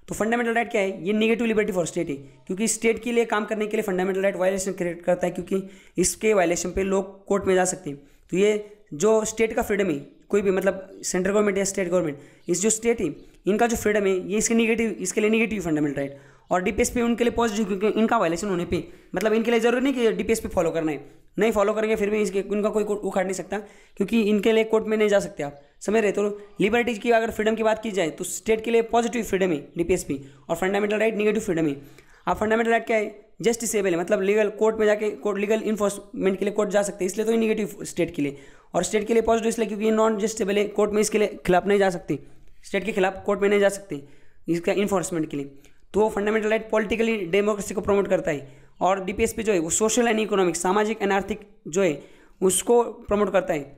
तो फंडामेंटल राइट क्या है, ये नेगेटिव लिबर्टी फॉर स्टेट है, क्योंकि स्टेट के लिए काम करने के लिए फंडामेंटल राइट वायलेशन क्रिएट करता है, क्योंकि इसके वायलेशन पे लोग कोर्ट में जा सकते हैं। तो ये जो स्टेट का फ्रीडम है, कोई भी मतलब सेंट्रल गवर्नमेंट या स्टेट गवर्नमेंट, इस जो स्टेट है इनका जो फ्रीडम है ये इसके नेगेटिव, इसके लिए नेगेटिव फंडामेंटल राइट। और डीपीएसपी उनके लिए पॉजिटिव, क्योंकि इनका वायलेशन होने पे मतलब इनके लिए जरूरी नहीं कि डीपीएसपी फॉलो करना है, नहीं फॉलो करेंगे फिर भी इसके इनका कोई कोर्ट उखाड़ नहीं सकता, क्योंकि इनके लिए कोर्ट में नहीं जा सकते आप, समझ रहे। तो लिबर्टी की अगर फ्रीडम की बात की जाए तो स्टेट के लिए पॉजिटिव फ्रीडम है डीपीएसपी, और फंडामेंटल राइट नेगेटिव फ्रीडम है। अब फंडामेंटल राइट क्या है, जस्टिसेबल है, मतलब लीगल कोर्ट में जाके कोर्ट लीगल इन्फोर्समेंट के लिए कोर्ट जा सकते हैं, इसलिए तो ये नेगेटिव स्टेट के लिए। और स्टेट के लिए पॉजिटिव इसलिए क्योंकि ये नॉन जस्टिसेबल है, कोर्ट में इसके लिए खिलाफ नहीं जा सकती, स्टेट के खिलाफ कोर्ट में नहीं जा सकते इसका इन्फोर्समेंट के लिए। तो फंडामेंटल राइट पॉलिटिकली डेमोक्रेसी को प्रमोट करता है, और डीपीएसपी जो है वो सोशल एंड इकोनॉमिक, सामाजिक एंड आर्थिक जो है उसको प्रमोट करता है।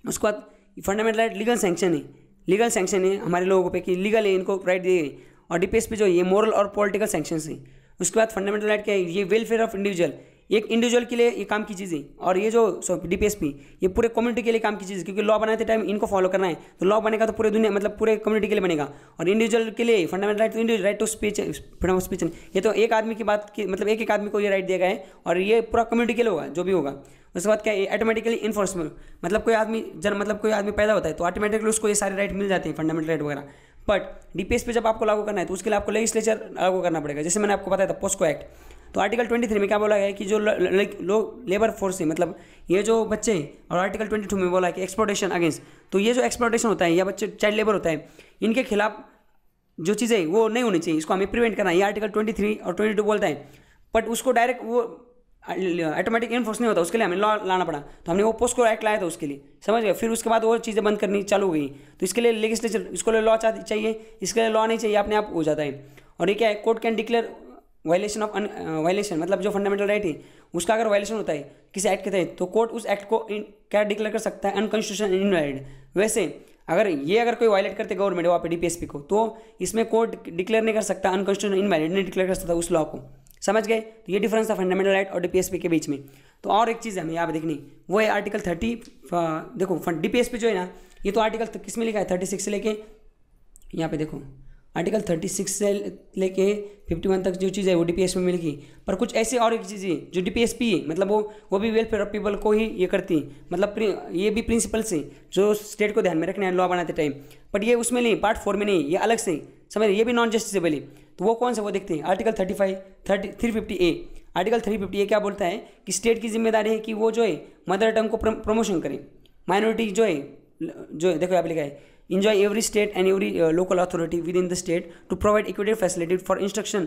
उसके बाद फंडामेंटल राइट लीगल सैंक्शन है, लीगल सैंक्शन है हमारे लोगों पे कि लीगल है, इनको राइट दिए गए। और डीपीएसपी जो है ये मोरल और पॉलिटिकल सैंक्शन है। उसके बाद फंडामेंटल राइट क्या है, ये वेलफेयर ऑफ इंडिविजुअल, एक इंडिविजुअल के लिए ये काम की चीज़ है। और ये जो डीपीएसपी ये पूरे कम्युनिटी के लिए काम की चीज़ है, क्योंकि लॉ बनाते टाइम इनको फॉलो करना है, तो लॉ बनेगा तो पूरे दुनिया मतलब पूरे कम्युनिटी के लिए बनेगा। और इंडिविजुअल के लिए फंडामेंटल राइट, तो individual right to speech, freedom of speech, ये तो एक आदमी की बात की, मतलब एक आदमी को ये राइट दिया गया है, और ये पूरा कम्युनिटी के लिए होगा जो भी होगा। उसके बाद क्या है, ऑटोमेटिकली इन्फोर्समेंट, मतलब कोई आदमी मतलब कोई आदमी पैदा होता है तो ऑटोमेटिकली उसको ये सारे राइट मिल जाते हैं, फंडामेंटल राइट वगैरह। बट डीपीएसपी जब आपको लागू करना है तो उसके लिए आपको लेजिस्लेचर लागू करना पड़ेगा, जैसे मैंने आपको बताया था पोस्को एक्ट। तो आर्टिकल 23 में क्या बोला गया है कि जो लेबर फोर्स है, मतलब ये जो बच्चे हैं, और आर्टिकल 22 में बोला है कि एक्सप्लॉयटेशन अगेंस्ट, तो ये जो एक्सप्लॉयटेशन होता है या बच्चे चाइल्ड लेबर होता है, इनके खिलाफ जो चीज़ें वो नहीं होनी चाहिए, इसको हमें प्रिवेंट करना है, ये आर्टिकल 23 और 22 बोलता है। बट उसको डायरेक्ट वो ऑटोमेटिक इन्फोर्स नहीं होता, उसके लिए हमें लॉ लाना पड़ा, तो हमने वो पोस्को एक्ट लाया था उसके लिए, समझ गए। फिर उसके बाद वो चीज़ें बंद करनी चालू हो गई, तो इसके लिए लेजिस्लेचर, इसको लिए लॉ चाहिए, इसके लिए लॉ नहीं चाहिए, अपने आप हो जाता है। और ये क्या है, court can declare violation of violation, मतलब जो फंडामेंटल राइट है उसका अगर वायलेशन होता है किसी एक्ट के तहत, तो कोर्ट उस एक्ट को क्या डिक्लेयर कर सकता है, अनकॉन्स्टिट्यूशनल इनवैलिड। वैसे अगर कोई वायलेट करते गवर्नमेंट वहाँ पे डीपीएसपी को, तो इसमें कोर्ट डिक्लेयर नहीं कर सकता, अनकॉन्स्टिट्यूशनल इनवैलिड नहीं डिक्लेयर कर सकता उस लॉ को, समझ गए। तो ये डिफरेंस था फंडामेंटल राइट और डीपीएसपी के बीच में। तो और एक चीज़ हमें यहाँ पे देखनी, वो है आर्टिकल 30। देखो डीपीएसपी जो है ना, ये तो आर्टिकल किस में लिखा है, 36 से लेके, यहाँ पे देखो आर्टिकल 36 से लेके 51 तक जो चीज़ है वो डीपीएसपी में लिखी। पर कुछ ऐसे और एक चीज़ है जो डीपीएसपी है, मतलब वो भी वेलफेयर ऑफ पीपल को ही ये करती है, मतलब ये भी प्रिंसिपल्स हैं जो स्टेट को ध्यान में रखना है लॉ बनाते टाइम। बट ये उसमें नहीं, पार्ट 4 में नहीं, ये अलग से समझ, ये भी नॉन जस्टिसेबल है। तो वो कौन सा, वो देखते हैं आर्टिकल 350A। आर्टिकल 350A क्या बोलता है कि स्टेट की जिम्मेदारी है कि वो जो है मदर टंग को प्रमोशन करे, माइनॉरिटी जो है देखो यहाँ पे लिखा है, enjoy every state and every local authority within the state to provide equitable facility for instruction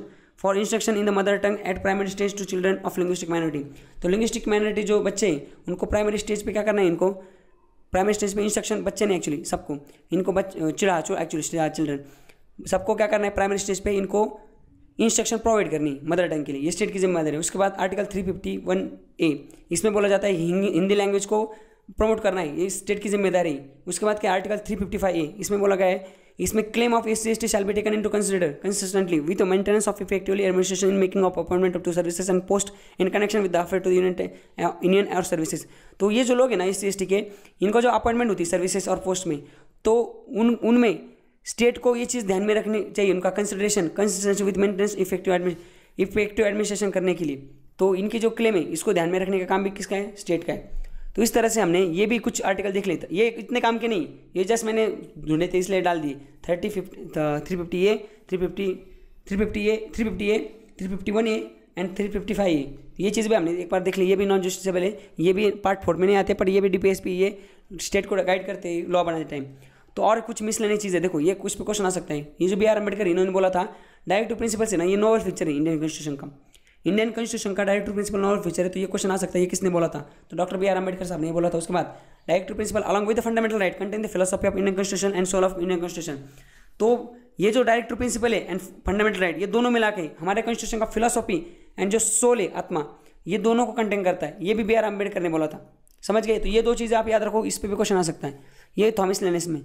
in the mother tongue at primary stage to children of linguistic minority। तो linguistic minority जो बच्चे हैं उनको प्राइमरी स्टेज पे क्या करना है, इनको प्राइमरी स्टेज पे इंस्ट्रक्शन, बच्चे नहीं एक्चुअली सबको, इनको चिल्ड्रन सबको क्या करना है, प्राइमरी स्टेज पे इनको इंस्ट्रक्शन प्रोवाइड करनी मदर टंग के लिए, ये स्टेट की जिम्मेदारी है। उसके बाद आर्टिकल 351A, इसमें बोला जाता है हिंदी लैंग्वेज को प्रमोट करना है, ये स्टेट की जिम्मेदारी। उसके बाद क्या आर्टिकल 355A, इसमें बोला गया है, इसमें claim of SC/ST shall be taken into consider consistently with maintenance of effectively administration in making of appointment of to services and post in connection with the affair to union और services. तो ये जो लोग हैं ना SC/ST के, इनको जो अपॉइंटमेंट होती है सर्विसेज और पोस्ट में, तो उनमें स्टेट को ये चीज़ ध्यान में रखनी चाहिए, उनका consideration consistency with maintenance effective administration करने के लिए। तो इनकी जो क्लेम है इसको ध्यान में रखने का काम भी किसका है, स्टेट का है। तो इस तरह से हमने ये भी कुछ आर्टिकल देख लेता, ये इतने काम के नहीं, ये जस्ट मैंने ढूंढे थे इसलिए डाल दिए। 350A 351A एंड 355A, ये चीज़ भी हमने एक बार देख ली, ये भी नॉन जस्टिसेबल है, ये भी पार्ट 4 में नहीं आते, पर ये भी डीपीएसपी ये स्टेट को गाइड करते हैं लॉ बनाने टाइम। तो और कुछ मिसलेनियस चीज़ें देखो, ये कुछ पे क्वेश्चन आ सकता है। ये जो B.R. अम्बेडकर इन्होंने बोला था डायरेक्ट टू प्रिंसिपल से ना, ये नोवेल फीचर है इंडियन कॉन्स्टिट्यूशन का। इंडियन कॉन्स्टिट्यूशन का direct to principle novel feature है, तो ये क्वेश्चन आ सकता है ये किसने बोला था, तो डॉक्टर B.R. अम्बेडकर साहब ने बोला था। उसके बाद direct to principle along with the fundamental right contain the philosophy of Indian constitution and soul of Indian constitution. तो ये जो डायरेक्ट टू प्रिंसिपल है एंड फंडामेंटल राइट, ये दोनों मिला के हमारे कॉन्स्टिट्यूशन का फिलोसफी एंड जो सोल है आत्मा, ये दोनों को कंटेन करता है। ये भी B.R. अम्बेडकर ने बोला था, समझ गए। तो ये दो चीज़ें आप याद रखो, इस पे भी क्वेश्चन आ सकता है, ये थॉमस लेनेस में।